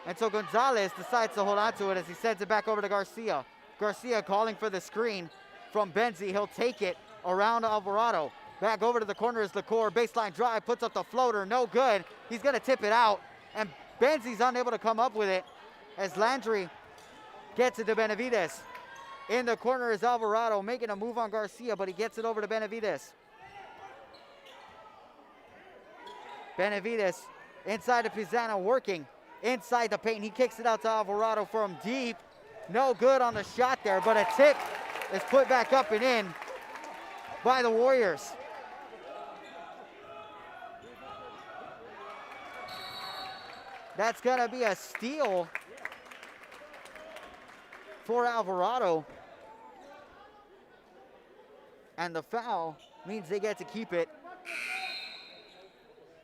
And so Gonzalez decides to hold on to it as he sends it back over to Garcia. Garcia calling for the screen from Benzi. He'll take it around Alvarado. Back over to the corner is LaCour. Baseline drive, puts up the floater, no good. He's gonna tip it out, and Benzi's unable to come up with it as Landry gets it to Benavides. In the corner is Alvarado, making a move on Garcia, but he gets it over to Benavides. Benavides inside to Pisano, working inside the paint. He kicks it out to Alvarado from deep. No good on the shot there, but a tip is put back up and in by the Warriors. That's gonna be a steal for Alvarado. And the foul means they get to keep it.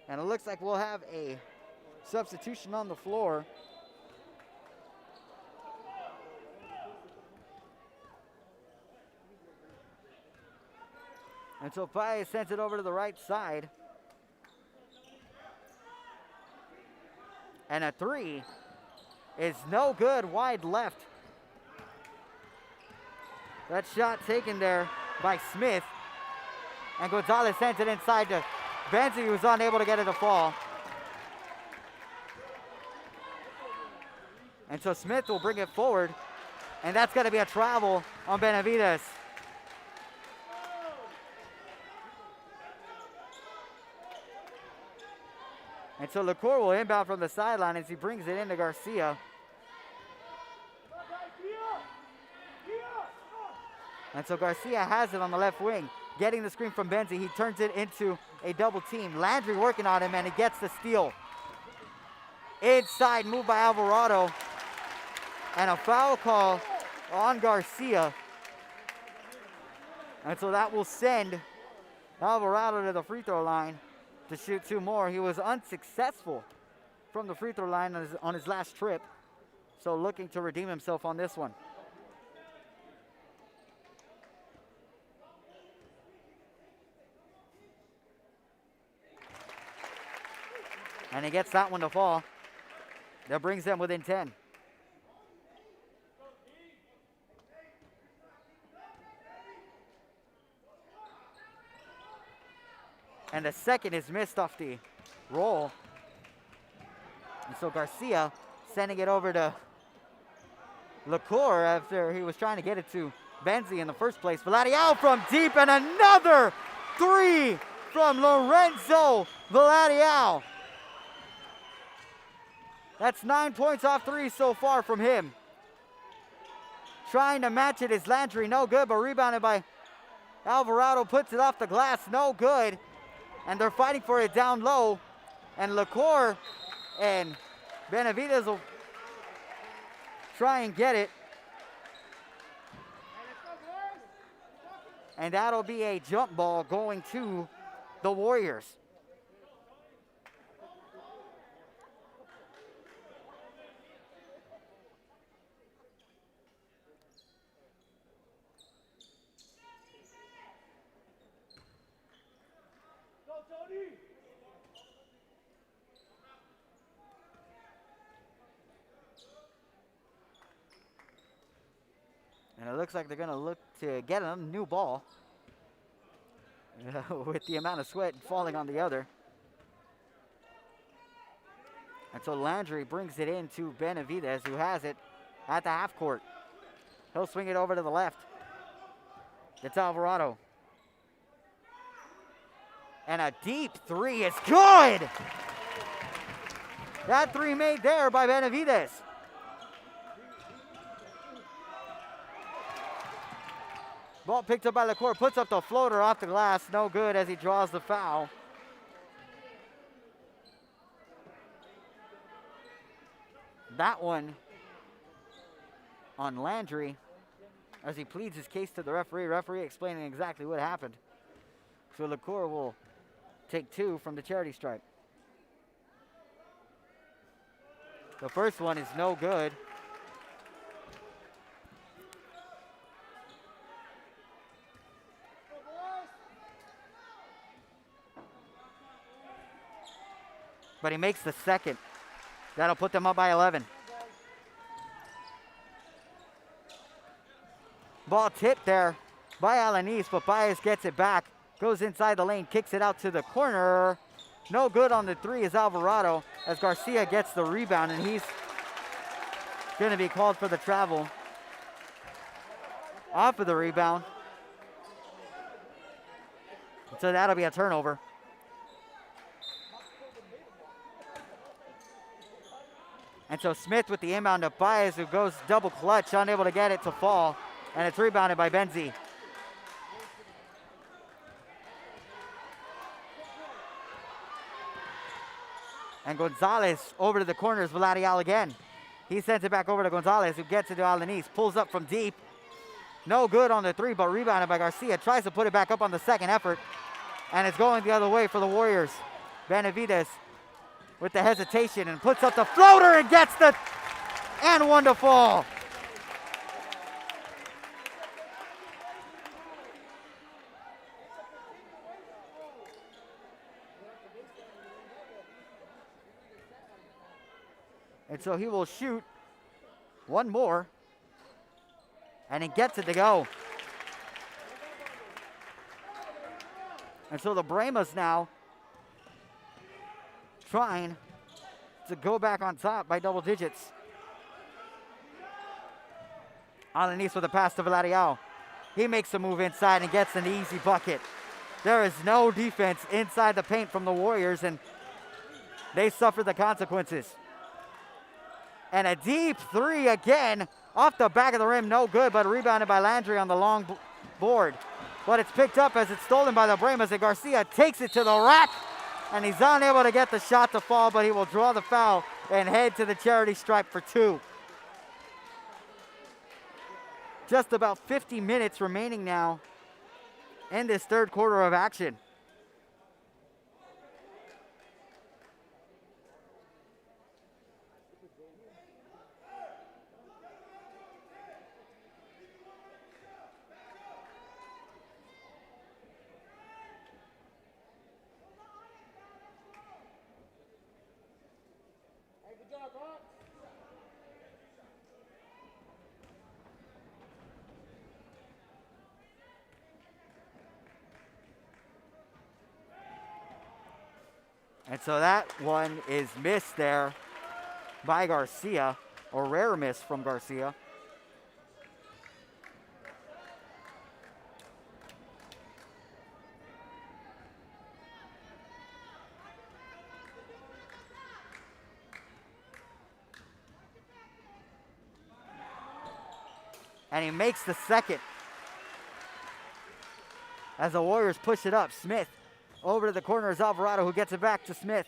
And it looks like we'll have a substitution on the floor. And so Paez sends it over to the right side. And a three is no good, wide left. That shot taken there by Smith. And Gonzalez sends it inside to Benzie, who's unable to get it to fall. And so Smith will bring it forward. And that's going to be a travel on Benavides. And so LaCour will inbound from the sideline as he brings it into Garcia. And so Garcia has it on the left wing, getting the screen from Benzie. He turns it into a double team. Landry working on him, and he gets the steal. Inside move by Alvarado. And a foul call on Garcia. And so that will send Alvarado to the free throw line to shoot 2 more. He was unsuccessful from the free throw line on his last trip. So looking to redeem himself on this one. And he gets that one to fall. That brings them within 10. And the second is missed off the roll. And so Garcia sending it over to LaCour after he was trying to get it to Benzie in the first place. Vladiao from deep, and another 3 from Lorenzo Vladiao. That's 9 points off 3 so far from him. Trying to match it is Landry, no good, but rebounded by Alvarado, puts it off the glass, no good. And they're fighting for it down low. And LaCour and Benavides will try and get it. And that'll be a jump ball going to the Warriors. And it looks like they're going to look to get a new ball with the amount of sweat falling on the other. And so Landry brings it in to Benavides, who has it at the half court. He'll swing it over to the left. It's Alvarado. And a deep 3 is good! That 3 made there by Benavides. Ball picked up by LaCour, puts up the floater off the glass, no good as he draws the foul. That one on Landry as he pleads his case to the referee. Referee explaining exactly what happened. So LaCour will take 2 from the charity stripe. The first one is no good. But he makes the second. That'll put them up by 11. Ball tipped there by Alanis, but Baez gets it back. Goes inside the lane, kicks it out to the corner. No good on the 3 is Alvarado as Garcia gets the rebound, and he's going to be called for the travel. Off of the rebound. So that'll be a turnover. And so Smith with the inbound to Baez, who goes double clutch, unable to get it to fall. And it's rebounded by Benzie. And Gonzalez over to the corners, Vladial again. He sends it back over to Gonzalez, who gets it to Alanis. Pulls up from deep. No good on the 3, but rebounded by Garcia. Tries to put it back up on the second effort. And it's going the other way for the Warriors. Benavides with the hesitation and puts up the floater and gets the and one to fall. And so he will shoot one more, and he gets it to go. And so the Bremas now trying to go back on top by double digits. Alanis with a pass to Vladiao. He makes a move inside and gets an easy bucket. There is no defense inside the paint from the Warriors, and they suffer the consequences. And a deep three again off the back of the rim, no good, but rebounded by Landry on the long board. But it's picked up as it's stolen by the Bremas, and Garcia takes it to the rack, and he's unable to get the shot to fall, but he will draw the foul and head to the charity stripe for two. Just about 50 minutes remaining now in this third quarter of action. And so that one is missed there by Garcia, or rare miss from Garcia. And he makes the second. As the Warriors push it up, Smith over to the corner is Alvarado, who gets it back to Smith.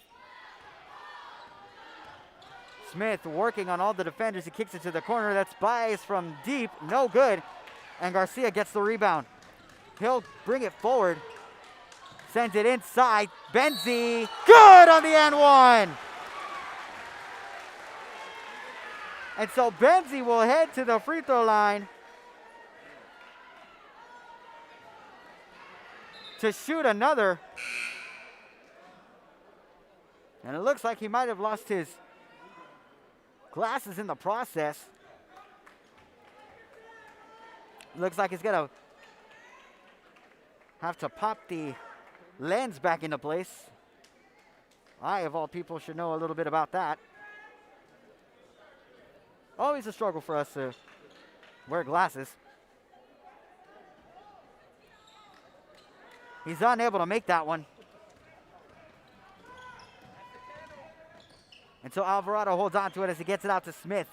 Smith working on all the defenders. He kicks it to the corner. That's bias from deep. No good. And Garcia gets the rebound. He'll bring it forward. Sends it inside. Benzie. Good on the and one. And so Benzie will head to the free throw line to shoot another. And it looks like he might have lost his glasses in the process. Looks like he's gonna have to pop the lens back into place. I, of all people, should know a little bit about that. Always a struggle for us to wear glasses. He's unable to make that one. And so Alvarado holds on to it as he gets it out to Smith.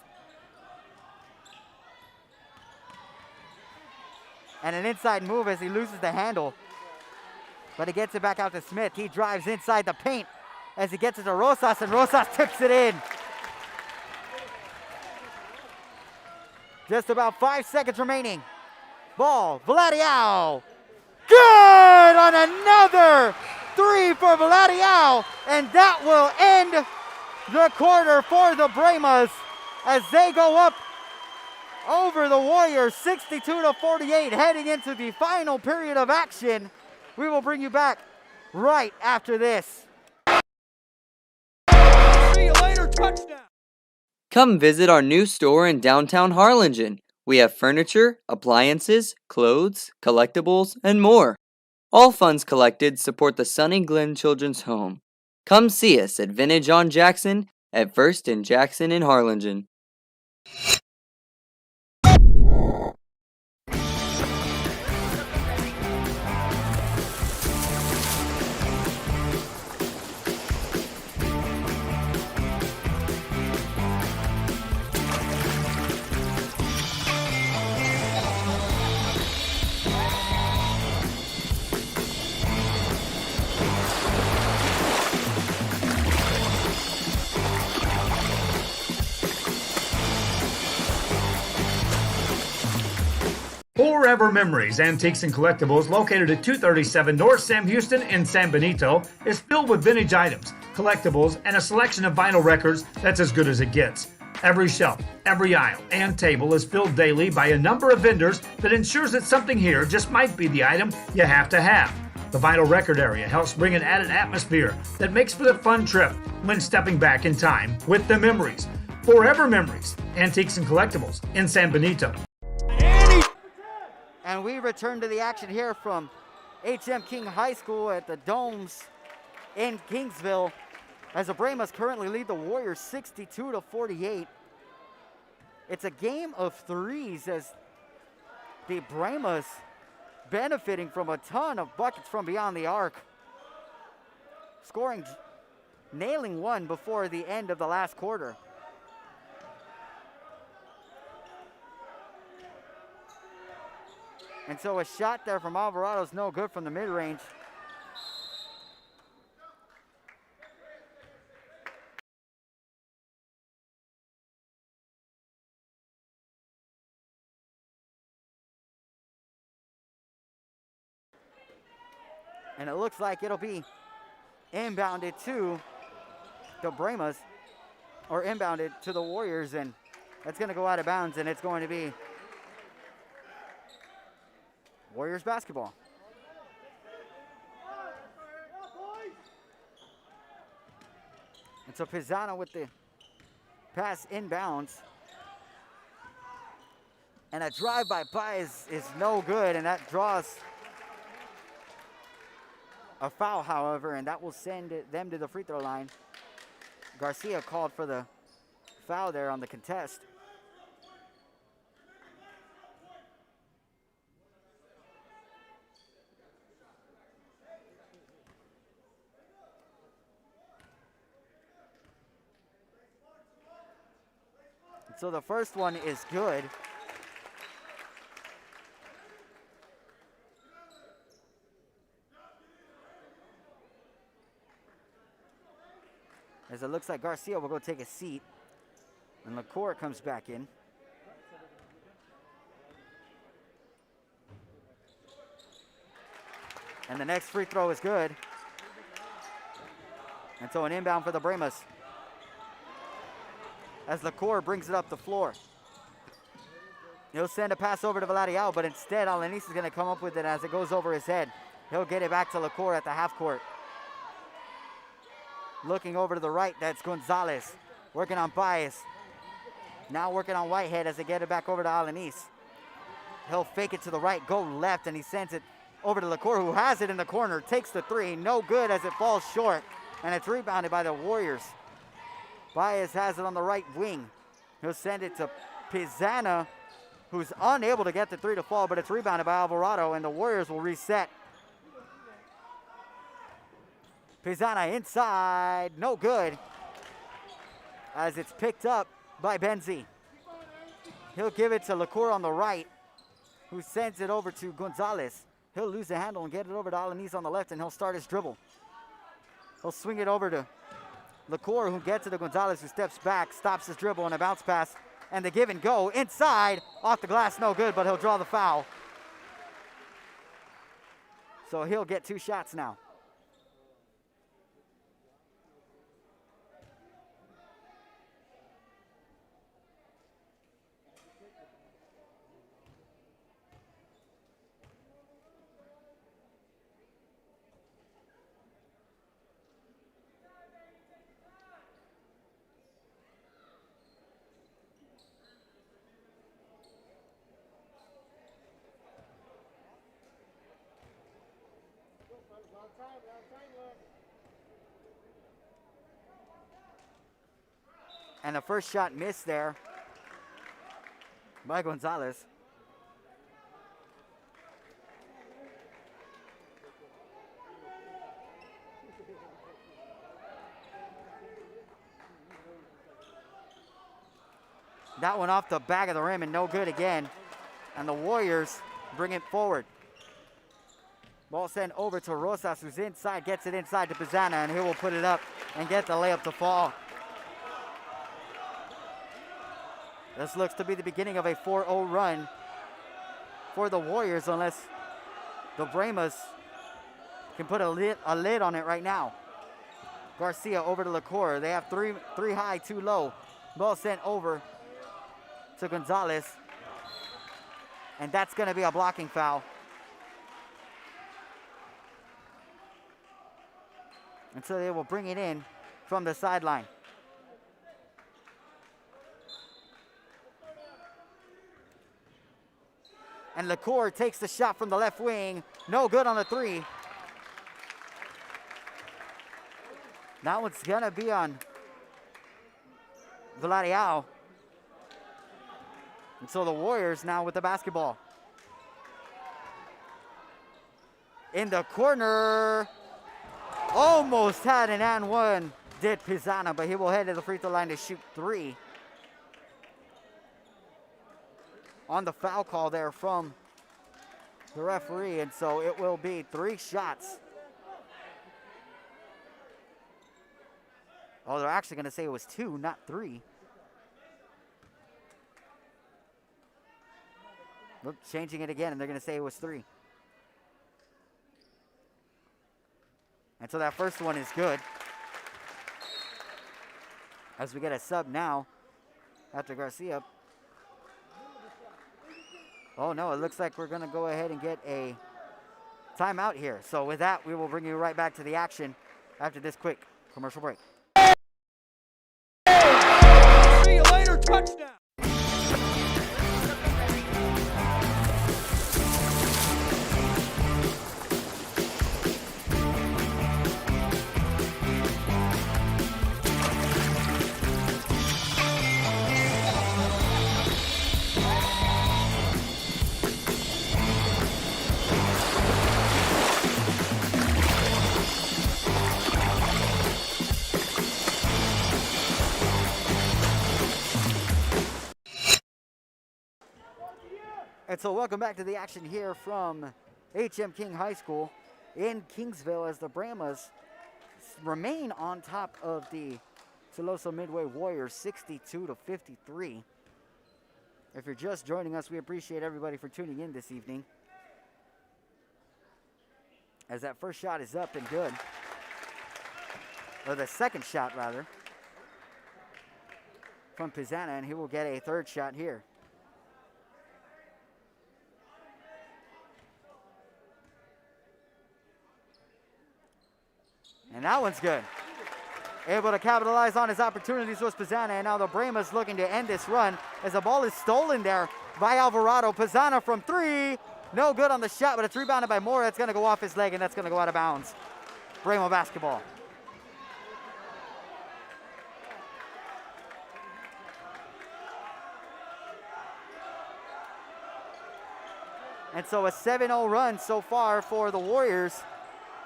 And an inside move as he loses the handle. But he gets it back out to Smith. He drives inside the paint as he gets it to Rosas, and Rosas tips it in. Just about 5 seconds remaining. Ball, Vladiao. Good on another three for Vladiao. And that will end the quarter for the Bremas as they go up over the Warriors 62-48, heading into the final period of action. We will bring you back right after this. See you later, touchdown. Come visit our new store in downtown Harlingen. We have furniture, appliances, clothes, collectibles, and more. All funds collected support the Sunny Glen Children's Home. Come see us at Vintage on Jackson at First and Jackson in Harlingen. Forever Memories, Antiques and Collectibles, located at 237 North Sam Houston in San Benito, is filled with vintage items, collectibles, and a selection of vinyl records that's as good as it gets. Every shelf, every aisle, and table is filled daily by a number of vendors that ensures that something here just might be the item you have to have. The vinyl record area helps bring an added atmosphere that makes for the fun trip when stepping back in time with the memories. Forever Memories, Antiques and Collectibles in San Benito. And we return to the action here from HM King High School at the Domes in Kingsville, as the Brahmas currently lead the Warriors 62-48. It's a game of threes as the Brahmas benefiting from a ton of buckets from beyond the arc, nailing one before the end of the last quarter. And so a shot there from Alvarado's no good from the mid-range. And it looks like it'll be inbounded to the Brahmas, or inbounded to the Warriors, and that's going to go out of bounds, and it's going to be Warriors basketball. And so Pisano with the pass inbounds. And a drive by Baez is no good, and that draws a foul, however, and that will send them to the free throw line. Garcia called for the foul there on the contest. So the first one is good. As it looks like Garcia will go take a seat, and LaCour comes back in. And the next free throw is good. And so an inbound for the Brahmas, as LaCour brings it up the floor. He'll send a pass over to Vladiao, but instead Alanis is going to come up with it as it goes over his head. He'll get it back to LaCour at the half court. Looking over to the right, that's Gonzalez. Working on Baez. Now working on Whitehead as they get it back over to Alanis. He'll fake it to the right, go left, and he sends it over to LaCour, who has it in the corner. Takes the three, no good as it falls short. And it's rebounded by the Warriors. Baez has it on the right wing. He'll send it to Pisana, who's unable to get the three to fall, but it's rebounded by Alvarado, and the Warriors will reset. Pisana inside, no good, as it's picked up by Benzi. He'll give it to LaCour on the right, who sends it over to Gonzalez. He'll lose the handle and get it over to Alanis on the left, and he'll start his dribble. He'll swing it over to LaCour, who gets it to Gonzalez, who steps back, stops his dribble, and a bounce pass, and the give and go inside, off the glass, no good, but he'll draw the foul. So he'll get two shots now. And the first shot missed there by Gonzalez. That one off the back of the rim and no good again. And the Warriors bring it forward. Ball sent over to Rosas, who's inside, gets it inside to Pisana, and he will put it up and get the layup to fall. This looks to be the beginning of a 4-0 run for the Warriors, unless the Brahmas can put a lid on it right now. Garcia over to LaCour. They have three high, two low. Ball sent over to Gonzalez. And that's going to be a blocking foul. And so they will bring it in from the sideline. And LaCour takes the shot from the left wing. No good on the three. That one's going to be on Valadiao. And so the Warriors now with the basketball. In the corner. Almost had an and one. Did Pisana, but he will head to the free throw line to shoot three. On the foul call there from the referee, and so it will be 3 shots. Oh, they're actually going to say it was 2, not 3. Look, changing it again, and they're going to say it was 3. And so that first one is good. As we get a sub now after Garcia. Oh no, it looks like we're going to go ahead and get a timeout here. So with that, we will bring you right back to the action after this quick commercial break. See you later, touchdown. And so welcome back to the action here from H.M. King High School in Kingsville as the Brahmas remain on top of the Tuloso-Midway Warriors 62-53. If you're just joining us, we appreciate everybody for tuning in this evening. As that first shot is up and good. Or the second shot, rather, from Pisana, and he will get a third shot here. And that one's good. Able to capitalize on his opportunities was Pisana, and now the Brahmas looking to end this run as the ball is stolen there by Alvarado. Pisana from 3. No good on the shot, but it's rebounded by Moore. That's going to go off his leg, and that's going to go out of bounds. Brahma basketball. And so a 7-0 run so far for the Warriors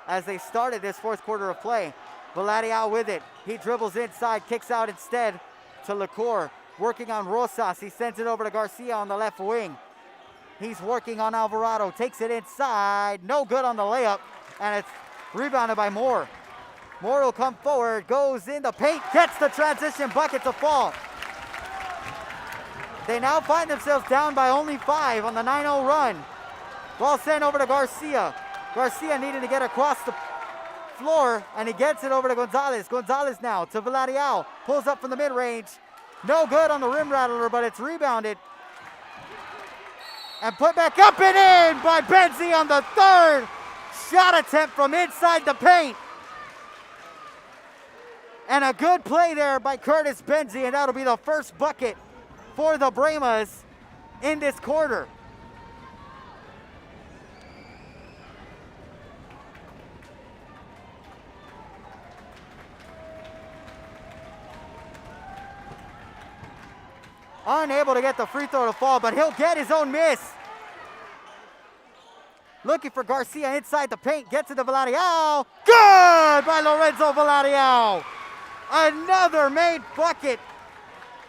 as they started this fourth quarter of play. Valadiao with it. He dribbles inside, kicks out instead to LaCour. Working on Rosas. He sends it over to Garcia on the left wing. He's working on Alvarado. Takes it inside. No good on the layup. And it's rebounded by Moore. Moore will come forward. Goes in the paint. Gets the transition bucket to fall. They now find themselves down by only 5 on the 9-0 run. Ball sent over to Garcia. Garcia needing to get across the floor, and he gets it over to Gonzalez. Gonzalez now to Valadiao. Pulls up from the mid-range. No good on the rim rattler, but it's rebounded. And put back up and in by Benzie on the third shot attempt from inside the paint. And a good play there by Curtis Benzie, and that'll be the first bucket for the Brahmas in this quarter. Unable to get the free throw to fall, but he'll get his own miss. Looking for Garcia inside the paint, gets it to Valadiao. Good by Lorenzo Valadiao. Another made bucket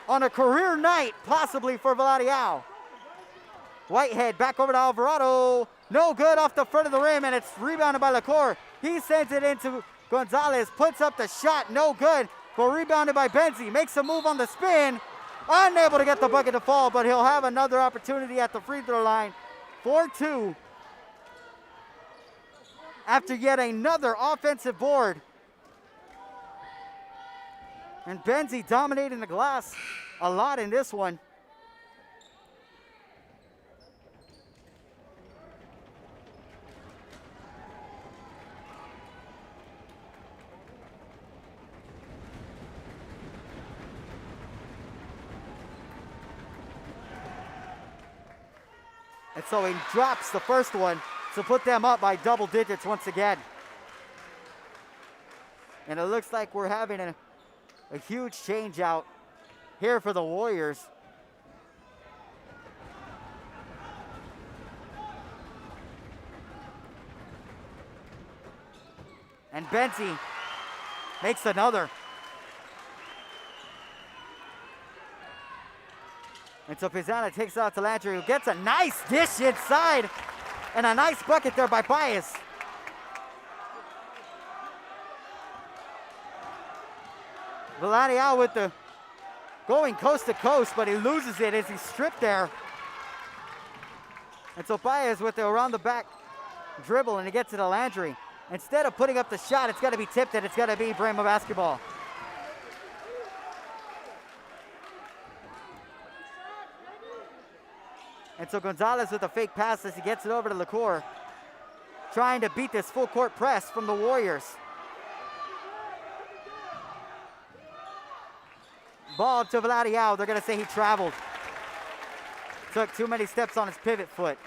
on a career night, possibly for Valadiao. Whitehead back over to Alvarado. No good off the front of the rim, and it's rebounded by LaCour. He sends it into Gonzalez, puts up the shot, no good. But rebounded by Benzie, makes a move on the spin. Unable to get the bucket to fall, but he'll have another opportunity at the free throw line. 4-2. After yet another offensive board. And Benzie dominating the glass a lot in this one. And so he drops the first one to put them up by double digits once again. And it looks like we're having a huge change out here for the Warriors. And Benzie makes another. And so Pizzana takes out to Landry, who gets a nice dish inside. And a nice bucket there by Baez. Vladial with the going coast to coast, but he loses it as he's stripped there. And so Baez with the around the back dribble, and he gets it to Landry. Instead of putting up the shot, it's going to be tipped, and it's going to be Brahma basketball. And so Gonzalez with a fake pass as he gets it over to LaCour, trying to beat this full court press from the Warriors. Ball to Vladial. They're going to say he traveled. Took too many steps on his pivot foot.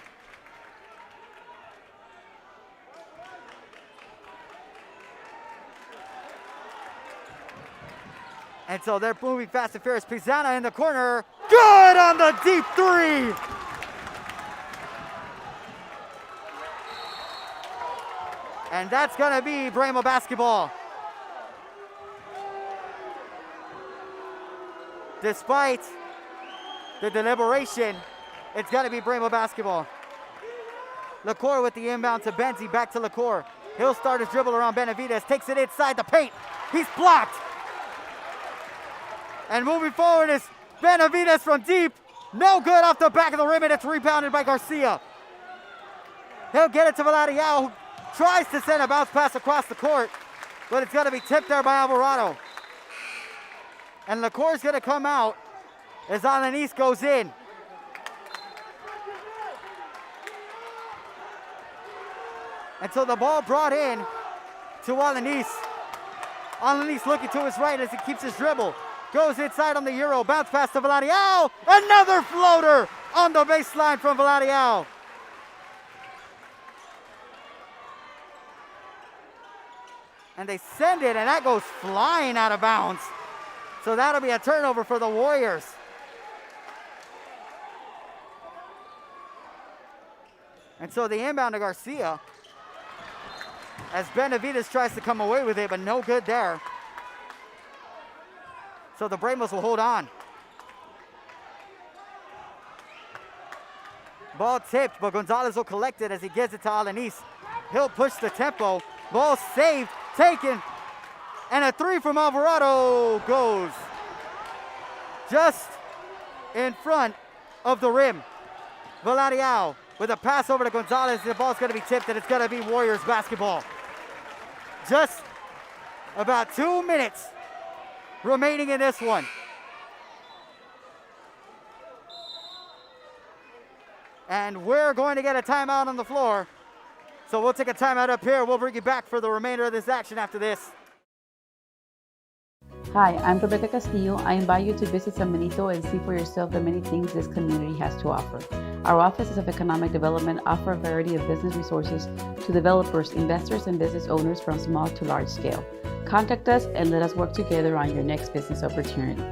And so they're moving fast and furious. Pizzana in the corner. Good on the deep three. And that's going to be Brahma basketball. Despite the deliberation, it's going to be Brahma basketball. LaCour with the inbound to Benzie, back to LaCour. He'll start his dribble around Benavidez, takes it inside the paint. He's blocked. And moving forward is Benavidez from deep. No good off the back of the rim, and it's rebounded by Garcia. He'll get it to Vladial, who tries to send a bounce pass across the court, but it's going to be tipped there by Alvarado. And LaCour's going to come out as Alanis goes in. And so the ball brought in to Alanis. Alanis looking to his right as he keeps his dribble. Goes inside on the Euro, bounce pass to Vladial. Another floater on the baseline from Vladial. And they send it, and that goes flying out of bounds. So that'll be a turnover for the Warriors. And so the inbound to Garcia, as Benavidez tries to come away with it, but no good there. So the Brahmas will hold on. Ball tipped, but Gonzalez will collect it as he gives it to Alanis. He'll push the tempo. Ball saved, taken, and a three from Alvarado goes just in front of the rim. Vladial with a pass over to Gonzalez. The ball's going to be tipped, and it's going to be Warriors basketball. Just about 2 minutes remaining in this one. And we're going to get a timeout on the floor. So we'll take a timeout up here. We'll bring you back for the remainder of this action after this. Hi, I'm Rebecca Castillo. I invite you to visit San Benito and see for yourself the many things this community has to offer. Our offices of economic development offer a variety of business resources to developers, investors, and business owners from small to large scale. Contact us and let us work together on your next business opportunity.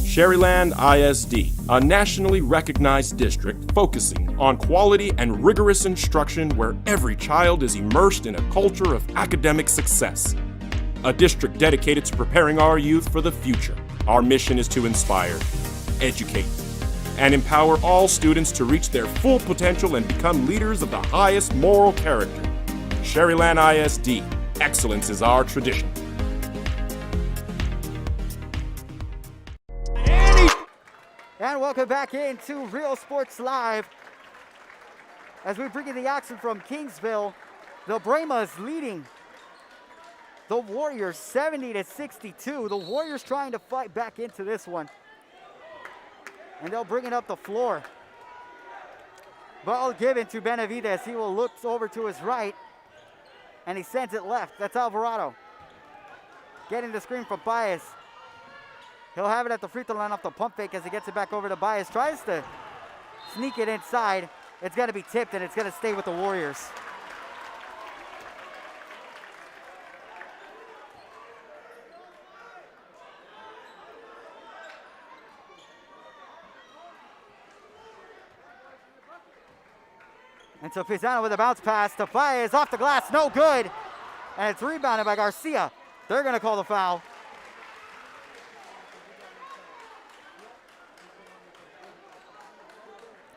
Sherryland ISD, a nationally recognized district focusing on quality and rigorous instruction where every child is immersed in a culture of academic success. A district dedicated to preparing our youth for the future. Our mission is to inspire, educate, and empower all students to reach their full potential and become leaders of the highest moral character. Sherryland ISD, excellence is our tradition. And welcome back into Real Sports Live. As we bring you the action from Kingsville, the Brahmas leading the Warriors 70-62. The Warriors trying to fight back into this one. And they'll bring it up the floor. Ball given to Benavidez. He will look over to his right, and he sends it left. That's Alvarado. getting the screen from Baez. He'll have it at the free throw line off the pump fake as he gets it back over to Baez. Tries to sneak it inside. It's going to be tipped, and it's going to stay with the Warriors. And so Pisano with a bounce pass to Baez, off the glass, no good. And it's rebounded by Garcia. They're going to call the foul.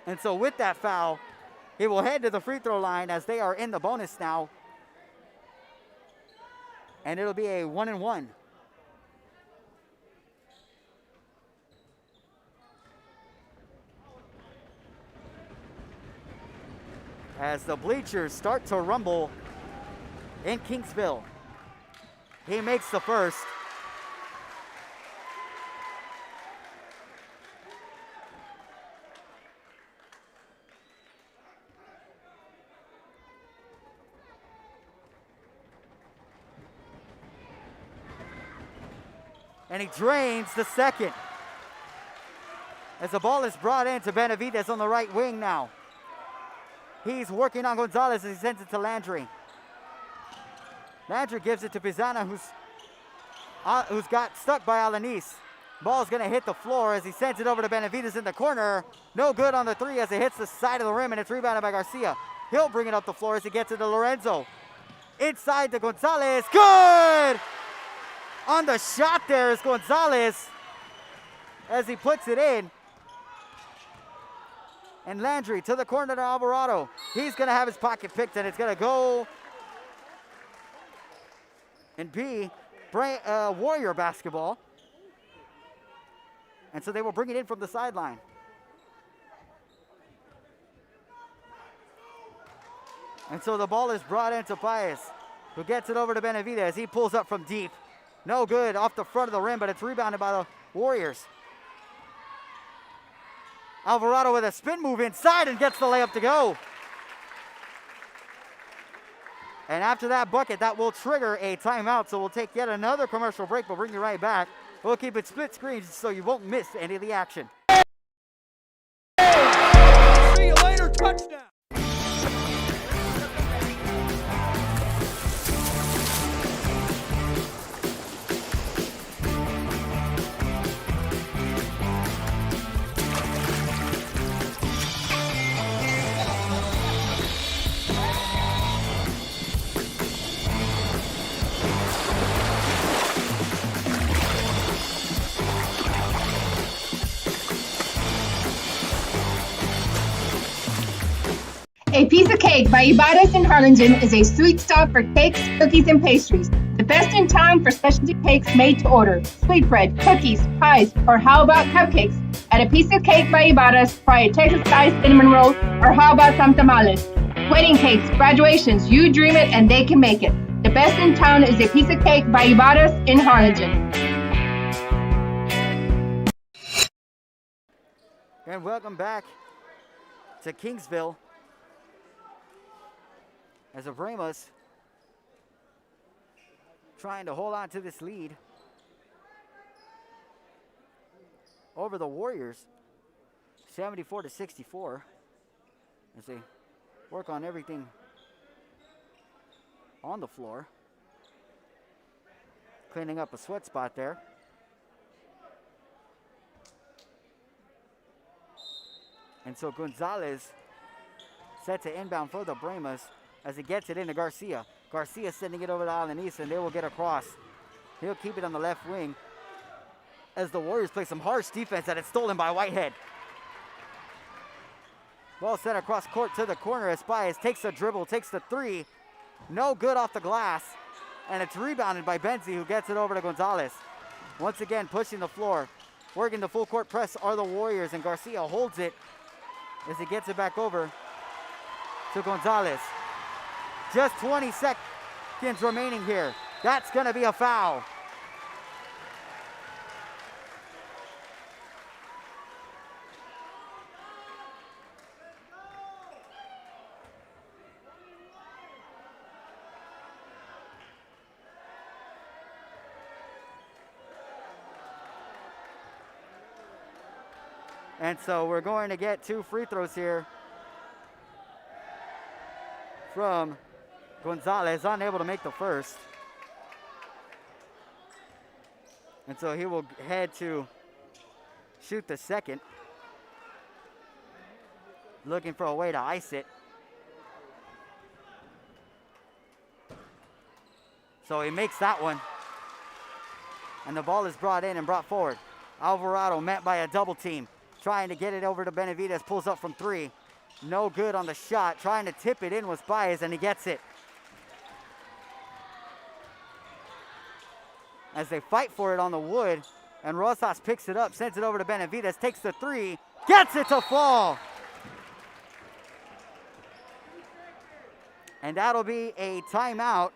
And so with that foul, he will head to the free throw line as they are in the bonus now. And it'll be a 1-and-1. As the bleachers start to rumble in Kingsville. He makes the first. And he drains the second. As the ball is brought in to Benavidez on the right wing now. He's working on Gonzalez as he sends it to Landry. Landry gives it to Pisano, who's got stuck by Alanis. Ball's gonna hit the floor as he sends it over to Benavidez in the corner. No good on the three as it hits the side of the rim, and it's rebounded by Garcia. He'll bring it up the floor as he gets it to Lorenzo. Inside to Gonzalez, good! On the shot there is Gonzalez as he puts it in. And Landry to the corner to Alvarado. He's going to have his pocket picked, and it's going to go and be Warrior basketball. And so they will bring it in from the sideline. And so the ball is brought into Baez, who gets it over to Benavidez. He pulls up from deep. No good off the front of the rim, but it's rebounded by the Warriors. Alvarado with a spin move inside and gets the layup to go. And after that bucket, that will trigger a timeout. So we'll take yet another commercial break. We'll bring you right back. We'll keep it split screen so you won't miss any of the action. See you later, touchdown. A Piece of Cake by Ibarras in Harlingen is a sweet stop for cakes, cookies, and pastries. The best in town for specialty cakes made to order. Sweetbread, cookies, pies, or how about cupcakes? At A Piece of Cake by Ibarras, try a Texas-style cinnamon roll, or how about some tamales? Wedding cakes, graduations, you dream it and they can make it. The best in town is A Piece of Cake by Ibarras in Harlingen. And welcome back to Kingsville. As Abramos trying to hold on to this lead over the Warriors, 74-64, as they work on everything on the floor, cleaning up a sweat spot there. And so Gonzalez set to inbound for the Bremas as he gets it into Garcia. Garcia sending it over to Alanis, and they will get across. He'll keep it on the left wing as the Warriors play some harsh defense that is stolen by Whitehead. Ball sent across court to the corner as Baez takes the dribble, takes the three. No good off the glass, and it's rebounded by Benzi, who gets it over to Gonzalez. Once again, pushing the floor. Working the full court press are the Warriors, and Garcia holds it as he gets it back over to Gonzalez. Just 20 seconds remaining here. That's going to be a foul. And so we're going to get 2 free throws here from Gonzalez, unable to make the first. And so he will head to shoot the second. Looking for a way to ice it. So he makes that one. And the ball is brought in and brought forward. Alvarado met by a double team. Trying to get it over to Benavidez. Pulls up from 3. No good on the shot. Trying to tip it in was Baez, and he gets it. As they fight for it on the wood. And Rosas picks it up. Sends it over to Benavidez. Takes the 3. Gets it to fall. And that'll be a timeout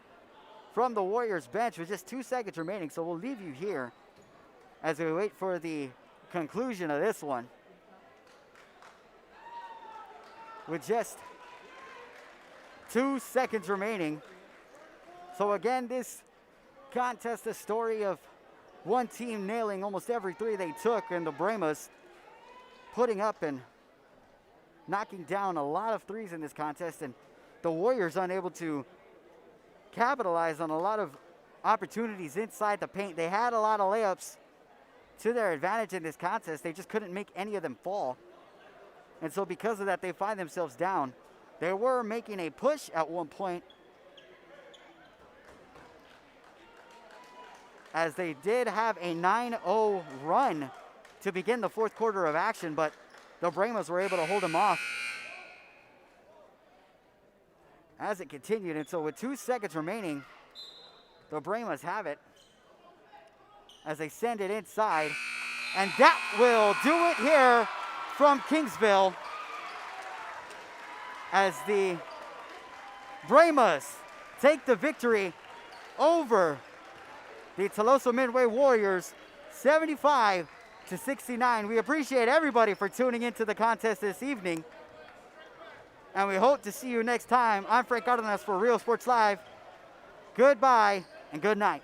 from the Warriors bench with just 2 seconds remaining. So we'll leave you here as we wait for the conclusion of this one. With just 2 seconds remaining. So again, this contest, a story of one team nailing almost every 3 they took, and the Bremas putting up and knocking down a lot of 3s in this contest, and the Warriors unable to capitalize on a lot of opportunities inside the paint. They had a lot of layups to their advantage in this contest. They just couldn't make any of them fall. And so because of that, they find themselves down. They were making a push at one point, as they did have a 9-0 run to begin the 4th quarter of action, but the Bremas were able to hold them off as it continued. And so with 2 seconds remaining, the Bremas have it as they send it inside. And that will do it here from Kingsville, as the Bremas take the victory over the Tuloso-Midway Warriors 75-69. We appreciate everybody for tuning into the contest this evening, and we hope to see you next time. I'm Frank Cardenas for Real Sports Live. Goodbye and good night.